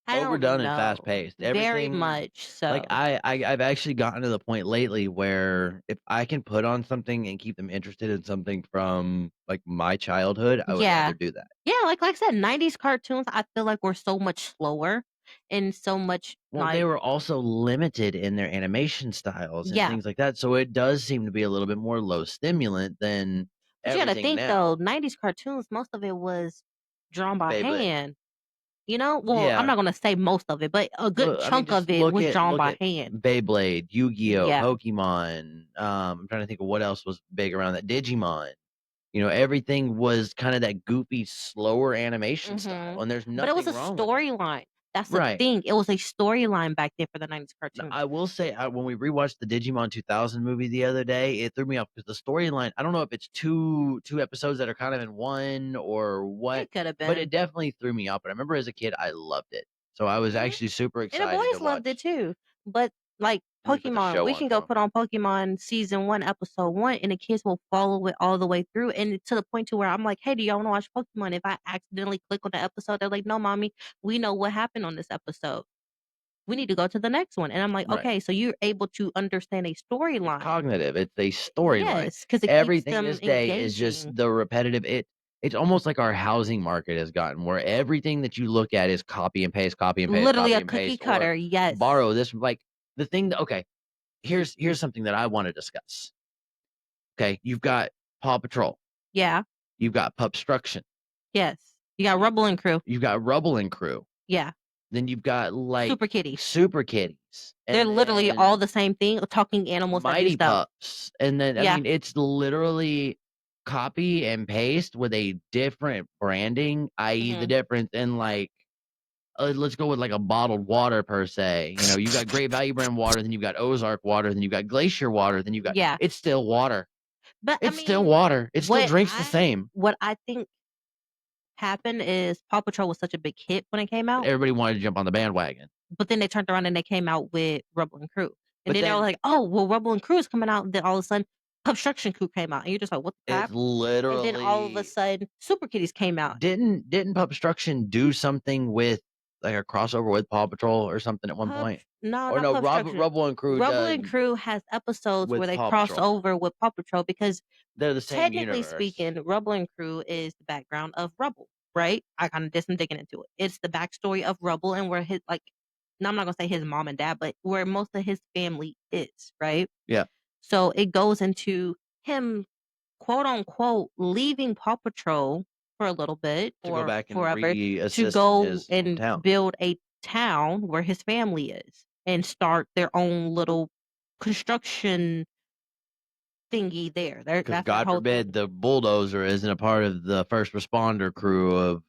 I don't Overdone and fast know. paced. Very Everything. much Like so. I've actually gotten to the point lately where if I can put on something and keep them interested in something from like my childhood, I would Yeah. rather do that. Yeah, like I said, 90s cartoons, I feel like were so much slower and so much Well, they like, were also limited in their animation styles and yeah. things like that, so it does seem to be a little bit more low stimulant than But you gotta everything think though, now. 90s cartoons, most of it was drawn by Beyblade. hand. Well, I'm Yeah. not gonna say most of it, but a good Look, I mean, chunk just of it was drawn look by at hand. Beyblade, Yu-Gi-Oh, Yeah. Pokemon. I'm trying to think of what else was big around that. Digimon. Everything was kind of that goofy, slower animation style, and there's But it was nothing a wrong with that. storyline. That's the Right. thing. It was a storyline back then for the 90s Now, cartoons. I will say, when we rewatched the Digimon 2000 movie the other day, it threw me off because the storyline. I don't know if it's two episodes that are kind of in one or what, It could have but it been. definitely threw me off. But I remember as a kid, I loved it, so I was Mhm. actually super And the excited to boys loved it watch too. But like when we put the Pokemon, show we on can for go them. put on Pokemon season 1, episode 1, and the kids will follow it all the way through. And to the point to where I'm like, "Hey, do y'all want to watch Pokemon?" If I accidentally click on the episode, they're like, "No, mommy, we know what happened on this episode. We need to go to the next one." And I'm like, Right. "Okay, so you're able to understand a It's storyline." cognitive. It's a storyline. Yes, because it keeps Everything them this day is just engaging. the repetitive. It's almost like our housing market has gotten where everything that you look at is copy and paste, copy and paste, Literally copy a and cookie paste, or cutter. Yes. borrow this. Like the thing that okay, here's something that I want to discuss. Okay, you've got Paw Patrol, Yeah. you've got Pupstruction, Yes. You got Rubble and Crew. you've got Rubble and Crew, Yeah. then you've got like Super Kitty. Super Kitties, They're and literally all then the same thing, talking animals that do Mighty stuff. Pups, and then I Yeah. mean it's literally copy and paste with a different branding, i.e. the Mhm. difference in like let's go with like a bottled water per se. You got Great Value brand water, then you've got Ozark water, then you've got Glacier water, then you've got Yeah. it's still water. But I It's still mean, water. It still drinks the same. what I think happened is Paw Patrol was such a big hit when it came But out, everybody wanted to jump on the bandwagon. but then they turned around and they came out with Rubble and Crew. And But then they were then like, "Oh, well, Rubble and Crew is coming out." And then all of a sudden, Construction Crew came out, and you're just like, "What the it's crap?" And then all of a literally sudden, Super Kitties came out. didn't Pupstruction do something with like a crossover with Paw Patrol or something at one point? No, Or not no, Construction. Rubble and Crew Rubble does and Crew has episodes where with they Paw cross Patrol. over with Paw Patrol because They're the same technically universe. speaking, Rubble and Crew is the background of Rubble, right? I kind of did some digging into it. It's the backstory of Rubble and where his no, I'm not gonna say his mom and dad, but where most of his family is, right? Yeah. So it goes into him quote unquote leaving Paw Patrol for a little bit To go or back and forever to re-assist in go his and hometown. build a town where his family is and start their own little construction thingy there. Because That's their God whole thing. forbid the bulldozer isn't a part of the first responder crew of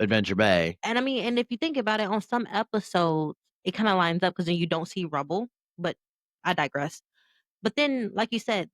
Adventure Bay. And I mean, and if you think about it, on some episodes, it kind of lines up because then you don't see rubble. But I digress. But then, like you said,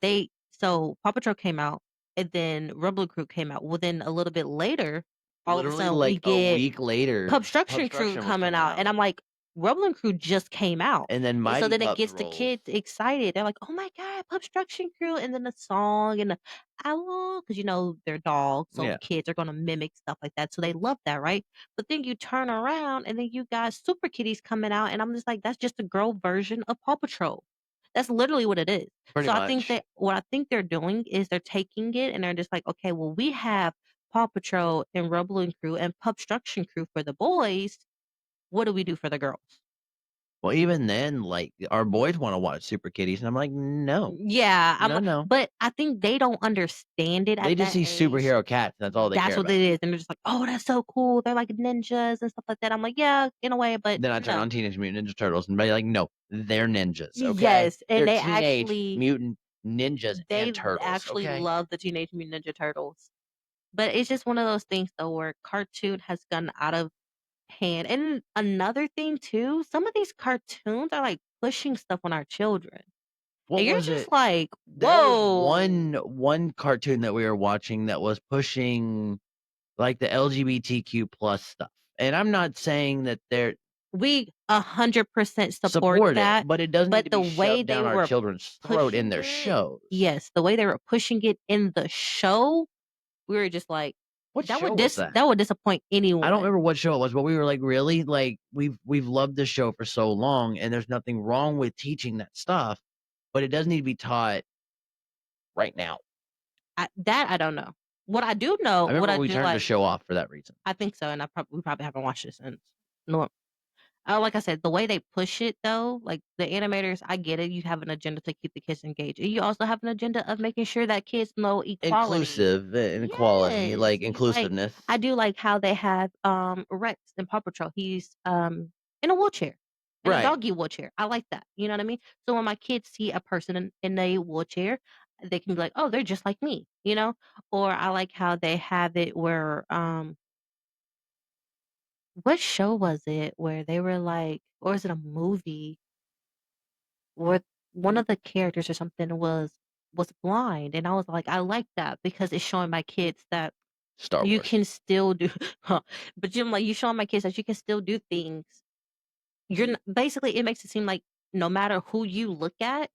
so Paw Patrol came out, and then Rubble Crew came out. Well, then a little bit later, all of a Literally, sudden we like a get week later, Pup Struction Crew Struction was coming out, and I'm like, Rubble and Crew just came out. and then And so Mighty then it Pups gets the rolls. kids excited. They're like, "Oh my god, Pup Struction Crew!" And then the song and the owl, because they're dogs, so Yeah. kids are gonna mimic stuff like that. So they love that, right? But then you turn around, and then you got Super Kitties coming out, and I'm just like, that's just a girl version of Paw Patrol. That's literally what it is. Pretty So I much. think that what I think they're doing is they're taking it and they're just like, okay, well, we have Paw Patrol and Rubble and Crew and Pup Struction Crew for the boys. What do we do for the girls? Well, even then, like our boys want to watch Super Kitties, and I'm like, no, Yeah, no. but I think they don't understand it They at just that see age. superhero cats. And that's all they That's care what about. it is, and they're just like, "Oh, that's so cool. They're like ninjas and stuff like that." I'm like, "Yeah, in a way, but Then I turn no." on Teenage Mutant Ninja Turtles, and they're like, no, they're ninjas. Okay, Yes, and they're they teenage actually mutant ninjas they and turtles. actually Okay, love the Teenage Mutant Ninja Turtles. But it's just one of those things though where cartoon has gone out of hand. And another thing too, some of these cartoons are like pushing stuff on our children. what And you're was just it? like, There was whoa. one cartoon that we were watching that was pushing like the LGBTQ plus stuff, and I'm not saying that they're We 100% support support that. it, but it doesn't need But to the be way shoved they down our were children's throat in pushing their it, shows. yes, the way they were pushing it in the show, we were just like, What that show would was that? that would disappoint anyone. I don't remember what show it was, but we were like, really? Like we've loved this show for so long, and there's nothing wrong with teaching that stuff, but it does need to be taught right now. I don't know. What I do I know, what remember I we do turned the like, show off for that reason. I think so, and we probably haven't watched it since. No, like I said, the way they push it though, like the animators, I get it. You have an agenda to keep the kids engaged. And you also have an agenda of making sure that kids know equality. Inclusive and equality, Yes. like Like inclusiveness. I do like how they have Rex in Paw Patrol. He's in a wheelchair. In a Right. doggy wheelchair. I like that. You know what I mean? So when my kids see a person in a wheelchair, they can be like, oh, they're just like me, you know? Or I like how they have it where what show was it where they were like, or is it a movie where one of the characters or something was blind, and I was like, I like that because it's showing my kids that Star you Wars. can still do, but you're like you showing my kids that you can still do things. You're not, basically it makes it seem like no matter who you look at,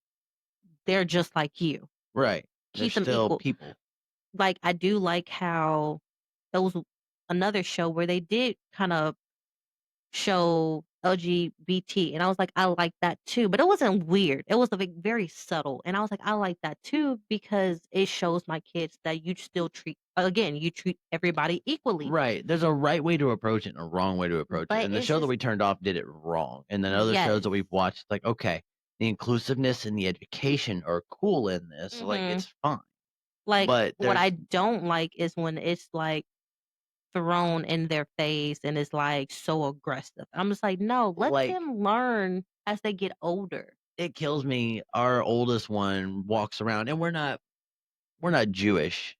they're just like you. Right. They're Keep them still equal. people. Like I do like how there was another show where they did kind of show LGBT, and I was like, I like that too, but it wasn't weird. It was like very subtle, and I was like, I like that too because it shows my kids that you still you treat everybody equally. Right. There's a right way to approach it and a wrong way to approach it. But And the it's show that just we turned off did it wrong. And then other shows that yes. we've watched, like, okay, the inclusiveness and the education are cool in this. Like, Mhm. it's fine. Like But what I there's don't like is when it's like thrown in their face and it's like so aggressive. I'm just like, no, let like them learn as they get older. it kills me. Our oldest one walks around, and we're not Jewish.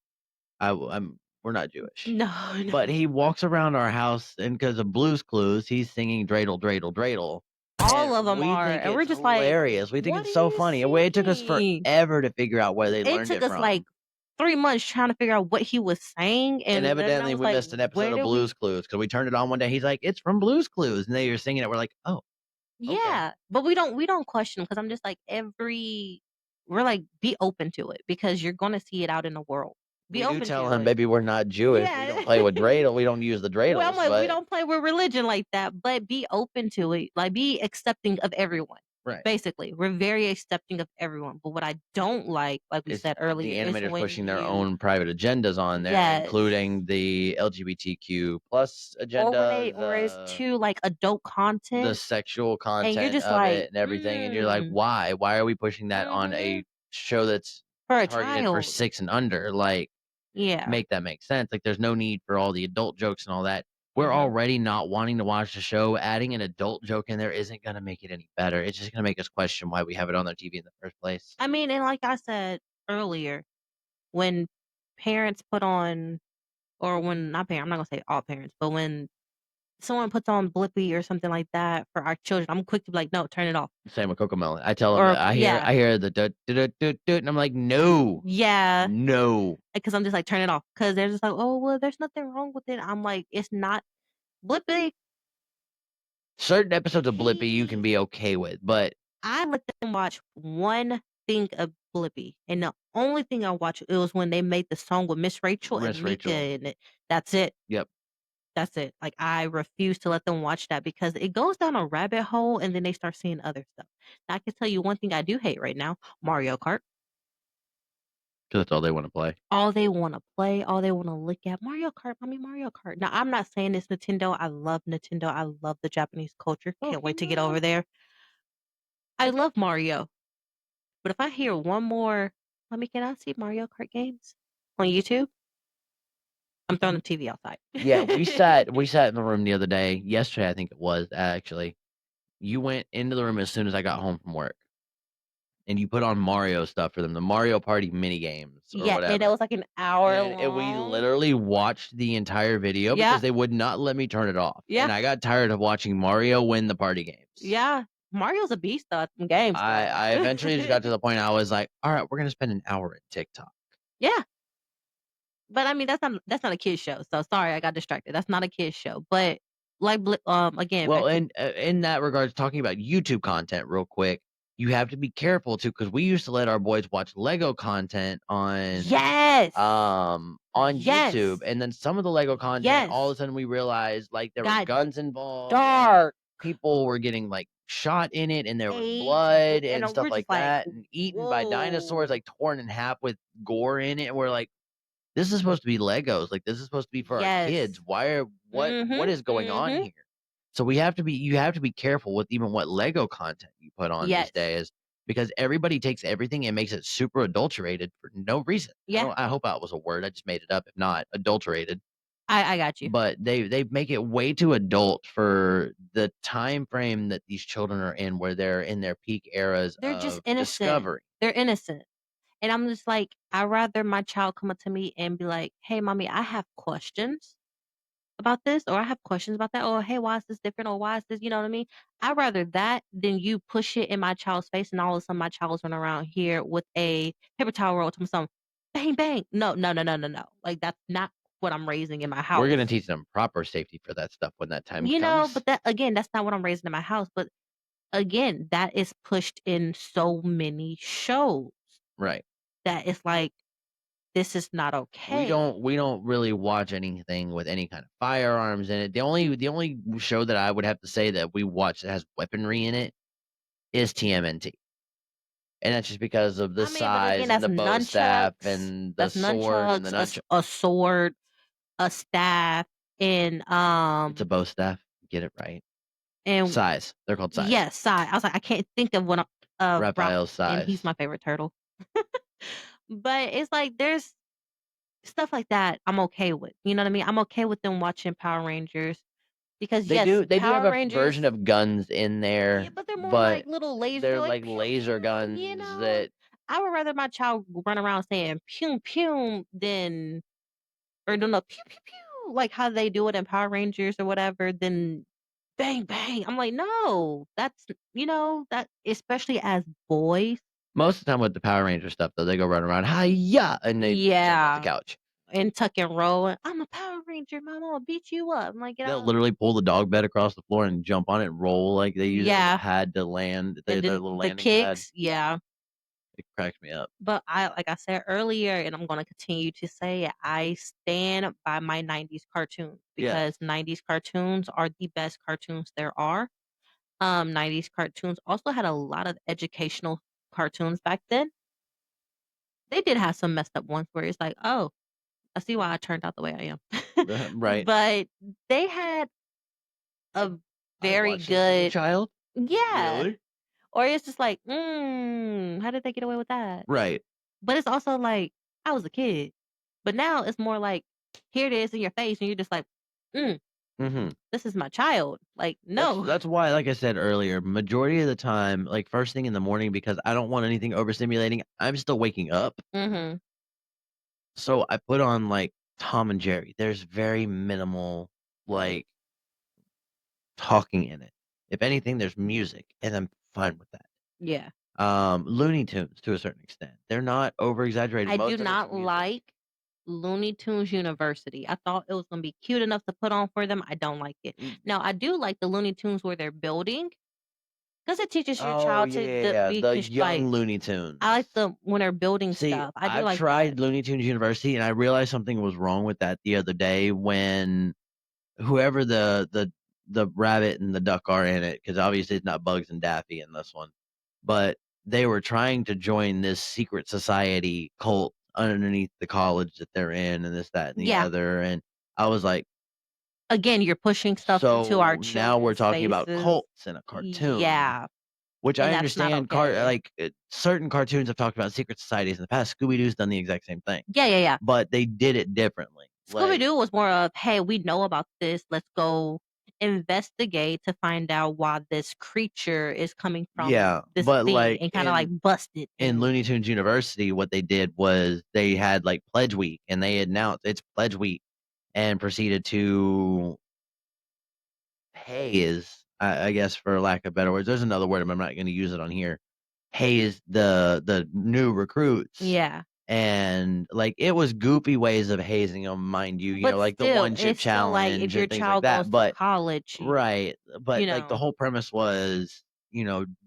We're not Jewish. No, no. But he walks around our house, and because of Blue's Clues, he's singing dreidel, dreidel, dreidel. All And of them we are, think and we're it's just like, hilarious. We think what it's are so you funny. It took us singing? forever to figure out where they It learned took it us from. like 3 months trying to figure out what he was saying, And and then I evidently was we like, missed an where episode of did we? Blue's Clues because we turned it on one day. He's like, "It's from Blue's Clues," and they were singing it. We're like, "Oh, okay." Yeah, but we don't question because I'm just like we're like be open to it because you're gonna see it out in the world. Be We do open tell to him, it. "Baby, we're not Jewish. We don't Yeah. play with dreidel. We don't use the Well, I'm dreidels." like, we But don't play with religion like that, but be open to it. Like, be accepting of everyone. right, Basically, we're very accepting of everyone. But what I don't like we it's said the earlier, is animators when pushing their you own private agendas on there, yes, including the LGBTQ plus or agenda, or it's too like adult the content, sexual and you're content just of like, it and everything, and you're like, why? Why are we pushing that on mm-hmm. a show that's For a targeted for child. 6 and under. Like, Yeah. make that make sense. Like, there's no need for all the adult jokes and all that. We're already not wanting to watch the show. Adding an adult joke in there isn't going to make it any better. It's just going to make us question why we have it on their TV in the first place. I mean, and like I said earlier, when parents put on, or when not parents, I'm not gonna say all parents, but when someone puts on Blippi or something like that for our children, I'm quick to be like, no, turn it off. Same with Cocomelon. I tell them Or that I hear the dut, dut, dut, dut, dut, and I'm like, no, yeah, no. because I'm just like, turn it off, because they're just like, oh well, there's nothing wrong with it. I'm like, it's not Blippi. Certain episodes of Blippi you can be okay with, but I let them watch one thing of Blippi, and the only thing I watched it was when they made the song with Miss Rachel Miss and Mika Rachel. in it. That's it. Yep. That's it. Like, I refuse to let them watch that because it goes down a rabbit hole and then they start seeing other stuff. Now, I can tell you one thing I do hate right now, Mario Kart. Because that's all they want to play. All they want to play, all they want to look at, Mario Kart, mommy, Mario Kart. Now, I'm not saying it's Nintendo. I love Nintendo. I love the Japanese culture. Can't wait to get over there. I love Mario. But if I hear one more, mommy, can I see Mario Kart games on YouTube? I'm throwing the TV outside. Yeah, we sat in the room the other day. Yesterday, I think it was, actually. You went into the room as soon as I got home from work. And you put on Mario stuff for them, the Mario Party mini games or Yeah, whatever. and it was like an hour And we long. literally watched the entire video Yeah. because they would not let me turn it off. Yeah. And I got tired of watching Mario win the party games. Yeah. Mario's a beast though at some games. I eventually just got to the point I was like, all right, we're gonna spend an hour at TikTok. Yeah. But I mean that's not a kid's show. So sorry, I got distracted. That's not a kid's show. But like again, Well, back to- in that regards, talking about YouTube content real quick, you have to be careful too, because we used to let our boys watch Lego content on yes, on Yes. YouTube, and then some of the Lego content, Yes. all of a sudden we realized like there were Got guns involved, and dark. people were getting like shot in it, and there was Ate, blood and and we're stuff just like like, that, and eaten by dinosaurs, whoa. like torn in half with gore in it. And we're like, this is supposed to be Legos. Like, this is supposed to be for our Yes. kids. What Mhm, is going on mhm. here? So you have to be careful with even what Lego content you put on Yes. these days, because everybody takes everything and makes it super adulterated for no reason. Yeah. I hope that was a word. I just made it up. If not, adulterated. I got you. But they make it way too adult for the time frame that these children are in, where they're in their peak eras They're of just innocent. discovery. They're innocent. And I'm just like, I'd rather my child come up to me and be like, hey, mommy, I have questions about this, or I have questions about that, or hey, why is this different, or why is this, you know what I mean? I'd rather that than you push it in my child's face and all of a sudden my child's running around here with a paper towel roll to some bang, bang. No. Like, that's not what I'm raising in my house. We're gonna teach them proper safety for that stuff when that time You know, comes. but that, again, that's not what I'm raising in my house. But again, that is pushed in so many shows Right. that it's like, this is not okay. We don't really watch anything with any kind of firearms in it. The only show that I would have to say that we watch that has weaponry in it is TMNT. And that's just because of the But size again, and that's the bow staff nunchucks, and the that's sword and the nunchucks, nunchuck. a sword, a staff, and It's a bow staff. Get it right. and Size. They're called size. yes, Sai. I was like, I can't think of what Raphael's Ralph, and size. he's my favorite turtle. But it's like there's stuff like that I'm okay with. You know what I mean? I'm okay with them watching Power Rangers because They do have Power a Rangers, version of guns in there, yeah, but they're more but like little laser. they're like like pew, laser pew, guns you know? that I would rather my child run around saying pew pew than, or no pew pew pew, like how they do it in Power Rangers or whatever, than bang bang. I'm like, no, that's, that, especially as boys. most of the time with the Power Ranger stuff though, they go run around, hi-ya, and they jump off Yeah. the couch. And tuck and roll. And, I'm a Power Ranger, Mama. I'll beat you up. I'm like, get They'll out. literally pull the dog bed across the floor and jump on it and roll like they use it as Yeah. a pad to land. And Their then little the landing pad. kicks, yeah. It cracks me up. But like I said earlier, and I'm going to continue to say, I stand by my 90s cartoons because 90s cartoons are the best cartoons there are. 90s cartoons also had a lot of educational cartoons back then. They did have some messed up ones where it's like, oh, I see why I turned out the way I am. Right. But they had a very watched this as a good child. Yeah. Really? Or it's just like, how did they get away with that? Right. But it's also like I was a kid, but now it's more like here it is in your face, and you're just like, mm, Mm-hmm. this is my child. Like, no. That's why, like I said earlier, majority of the time, like first thing in the morning, because I don't want anything overstimulating. I'm still waking up, Mm-hmm. so I put on like Tom and Jerry. There's very minimal like talking in it. If anything, there's music, and I'm fine with that. Yeah. Looney Tunes to a certain extent. They're not over exaggerated. I do Most of it's not music. like Looney Tunes University. I thought it was gonna be cute enough to put on for them. I don't like it. Now I do like the Looney Tunes where they're building because it teaches your Oh child yeah, to yeah, yeah. be The like. young Looney Tunes. I like the when they're building See, stuff. I do I've like that. tried Looney Tunes University, and I realized something was wrong with that the other day when whoever the rabbit and the duck are in it, because obviously it's not Bugs and Daffy in this one, but they were trying to join this secret society cult underneath the college that they're in, and this, that, and the Yeah. other, and I was like, Again, you're pushing stuff into our so now we're children's talking about faces. cults in a cartoon. Yeah, Which I and that's not understand. okay. Certain cartoons have talked about secret societies in the past. Scooby Doo's done the exact same thing, Yeah. but they did it differently. Scooby Like, Doo was more of, hey, we know about this. Let's go investigate to find out why this creature is coming from yeah, this but thing like and kind of like bust it. in And Looney Tunes University, what they did was they had like Pledge Week, and they announced it's Pledge Week, and proceeded to haze, I guess, for lack of better words. There's another word, I'm not going to use it on here. Haze the new recruits. yeah, And like it was goopy ways of hazing them, mind you. You but know, like the still, one chip it's still like if challenge your and things like child goes that. to But college, right, but you like the know. whole premise was,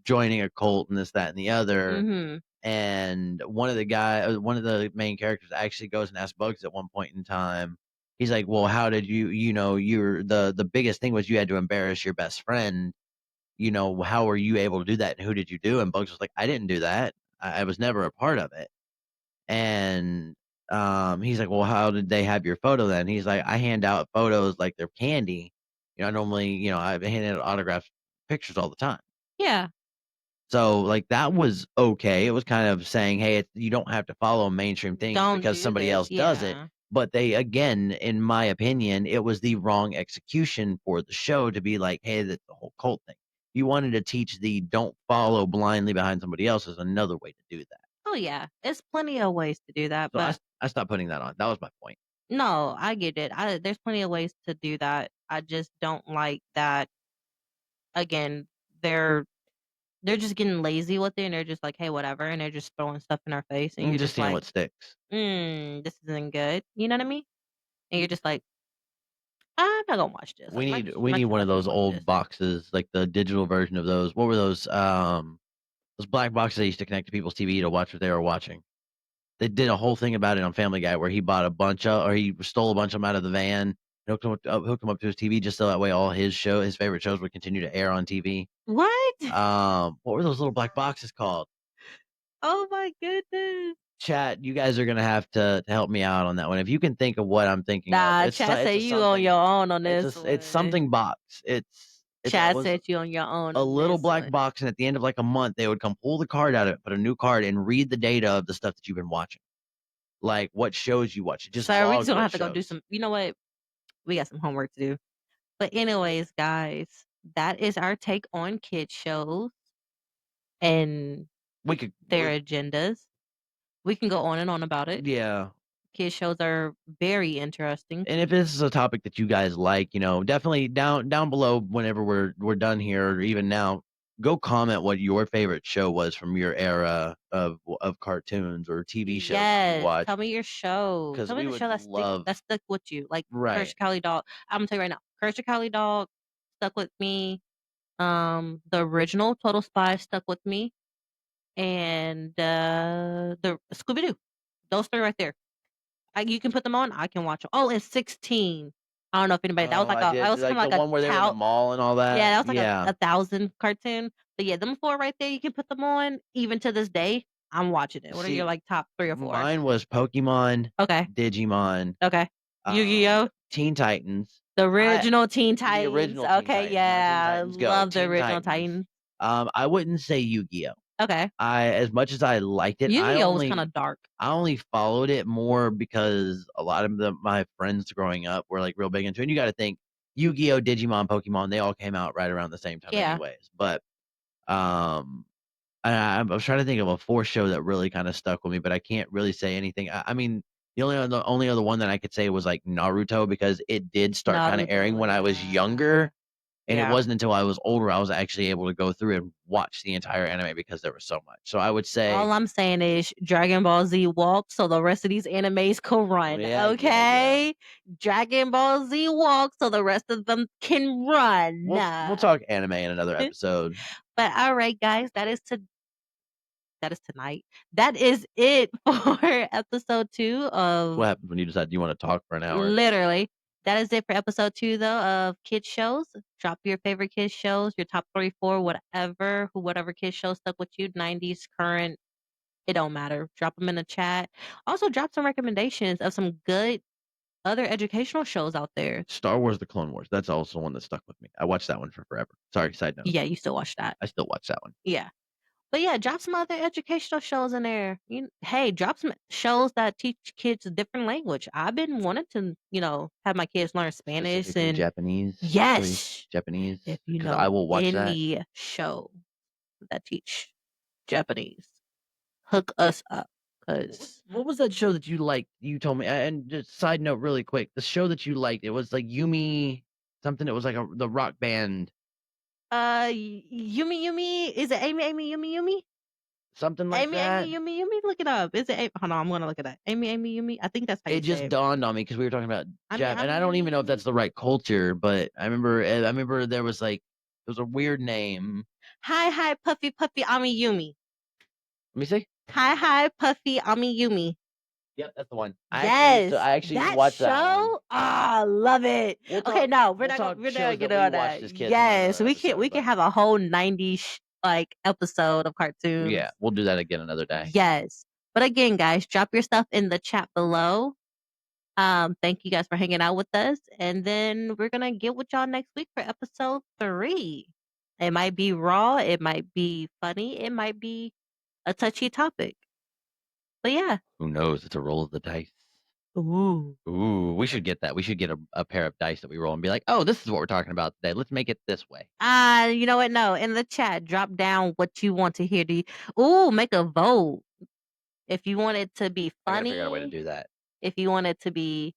joining a cult and this, that, and the other. Mm-hmm. And one of the main characters actually goes and asks Bugs at one point in time. He's like, "Well, how did you're the biggest thing was you had to embarrass your best friend. How were you able to do that? And who did you do?" And Bugs was like, "I didn't do that. I was never a part of it." And he's like, "Well, how did they have your photo then?" He's like, "I hand out photos like they're candy. I normally, I hand out autographed pictures all the time." Yeah, So, like, that was okay. It was kind of saying, "Hey, you don't have to follow mainstream things don't because do somebody this. else does it." Yeah. But they, again, in my opinion, it was the wrong execution for the show to be like, "Hey, that's the whole cult thing." You wanted to teach the don't follow blindly behind somebody else is another way to do that. Oh yeah, it's plenty of ways to do that, So I but I stopped putting that on. That was my point. no, I get it. There's plenty of ways to do that. I just don't like that. Again, they're they're just getting lazy with it, and they're just like, hey, whatever, and they're just throwing stuff in our face, and I'm you're just just seeing like, what sticks. this isn't good. You know what I mean? And you're just like, I'm not gonna watch this. We Like need we my need kid's one not of gonna those watch old this. boxes, like the digital version of those. What were those? Those black boxes they used to connect to people's TV to watch what they were watching. They did a whole thing about it on Family Guy where he bought a bunch of, or he stole a bunch of them out of the van, hooked them up to his TV just so that way all his favorite shows would continue to air on TV. What? What were those little black boxes called? Oh my goodness. Chat, you guys are gonna have to help me out on that one. If you can think of what I'm thinking of, Nah, it's Chad it's said a you on something. your own on this It's one. something box. It Chad was said you on your own a on little this black one. box, and at the end of like a month, they would come pull the card out of it, put a new card, and read the data of the stuff that you've been watching, like what shows you watch. It just So we're logs just gonna what have to go do shows. some. You know what? We got some homework to do. But anyways, guys, that is our take on kid shows and We could, their agendas. We can go on and on about it. yeah. Kid shows are very interesting. And if this is a topic that you guys like, definitely down below whenever we're done here, or even now, go comment what your favorite show was from your era of cartoons or TV shows that you Yes, watched. tell me your show. Because Tell me we the would show love, that stuck with you. Like right. Courage the Cowardly Dog. I'm gonna tell you right now, Courage the Cowardly Dog stuck with me. The original Total Spies stuck with me, and the Scooby Doo. Those three right there. You can put them on. I can watch them. Oh, and 16. I don't know if anybody. That was Oh, like I a. That did was kind like of the like a one where they were in the tout. mall and all that. Yeah, that was like Yeah. a 1,000 cartoon. But yeah, them four right there. You can put them on. Even to this day, I'm watching it. What are your like top 3 or 4? Mine was Pokemon, Okay. Digimon, Okay. Yu-Gi-Oh. Teen Titans. The original Teen The Titans. original Teen Okay, Titans, not Teen yeah, Titans Go, love the Teen original Titans. Titans. I wouldn't say Yu-Gi-Oh. Okay. As much as I liked it, Yu-Gi-Oh was kind of dark. I only followed it more because a lot of my friends growing up were like real big into it. And you got to think Yu-Gi-Oh, Digimon, Pokemon, they all came out right around the same time, Yeah. anyways. But I was trying to think of a fourth show that really kind of stuck with me, but I can't really say anything. I mean, the only other one that I could say was like Naruto because it did start kind of airing when I was younger, and it Yeah. wasn't until I was older I was actually able to go through and watch the entire anime because there was so much. So I would say All I'm saying is Dragon Ball Z walk so the rest of these animes can run. Yeah. Okay? Dragon Ball Z walk so the rest of them can run. We'll talk anime in another episode. But all right, guys, that is tonight. That is it for episode 2 of What happens when you decide you want to talk for an hour? literally. That is it for episode 2 though of kids shows. Drop your favorite kids shows, your top 3, 4, whatever kids show stuck with you, 90s, current. It don't matter. Drop them in the chat. Also, drop some recommendations of some good other educational shows out there. Star Wars: The Clone Wars. That's also one that stuck with me. I watched that one for forever. Sorry, side note. Yeah, you still watch that. I still watch that one. Yeah. But yeah, drop some other educational shows in there. Hey, drop some shows that teach kids a different language. I've been wanting to, have my kids learn Spanish Specifically and Japanese. yes, please. Japanese. if you 'cause know I will watch that. any show that teach Japanese, hook us up. Cause What was that show that you liked? You told me. And just side note, really quick, the show that you liked, it was like Yumi something. It was like the rock band, Yumi, is it Amy, Yumi? something like that. Amy, Yumi, look it up. Is it? Hold on, I'm gonna look it up. Amy, Yumi. I think that's how you It say just it. dawned on me because we were talking about Ami, Jap, and I don't even know if that's the right culture, but I remember there was like it was a weird name. Hi, Puffy, Ami Yumi. Let me see. Hi, Puffy, Ami Yumi. Yep, that's the one. Yes, I actually that watched show. that one. Ah, love it. Okay, no, we're we'll not talk gonna shows get that on we watched that. as kids in Yes, another we episode, can have a whole 90s like episode of cartoons. Yeah, we'll do that again another day. Yes. But again, guys, drop your stuff in the chat below. Thank you guys for hanging out with us. And then we're gonna get with y'all next week for episode 3. It might be raw, it might be funny, it might be a touchy topic. But yeah. Who knows? It's a roll of the dice. Ooh. We should get that. We should get a pair of dice that we roll and be like, oh, this is what we're talking about today. Let's make it this way. You know what? No, in the chat, drop down what you want to hear. Make a vote. If you want it to be I gotta funny, figure out a way to do that. if you want it to be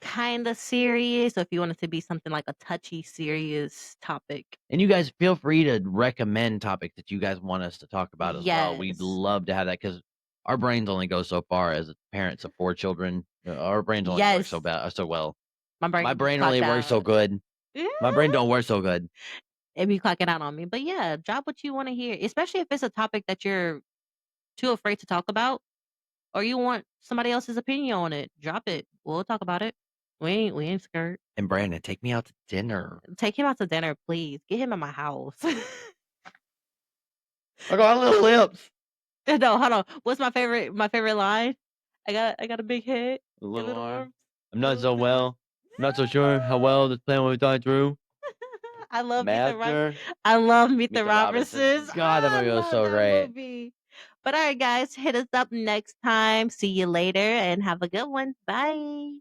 kind of serious, or if you want it to be something like a touchy, serious topic. And you guys feel free to recommend topics that you guys want us to talk about as well. We'd Yes. love to have that because our brains only go so far as parents of 4 children. Our brains only work so well. My brain only works so good. My brain don't work so good. It be clocking out on me. But yeah, drop what you want to hear, especially if it's a topic that you're too afraid to talk about, or you want somebody else's opinion on it. Drop it. We'll talk about it. We ain't scared. And Brandon, take me out to dinner. Take him out to dinner, please. Get him at my house. I got little lips. No, hold on. What's my favorite line? I got a big head. A little little arm. arms. I'm not so well. I'm not so sure how well this plan will die through. I love Master. I love Meet the the Robinsons. Robinsons. God, that movie was so great. Movie. But all right, guys, hit us up next time. See you later and have a good one. Bye.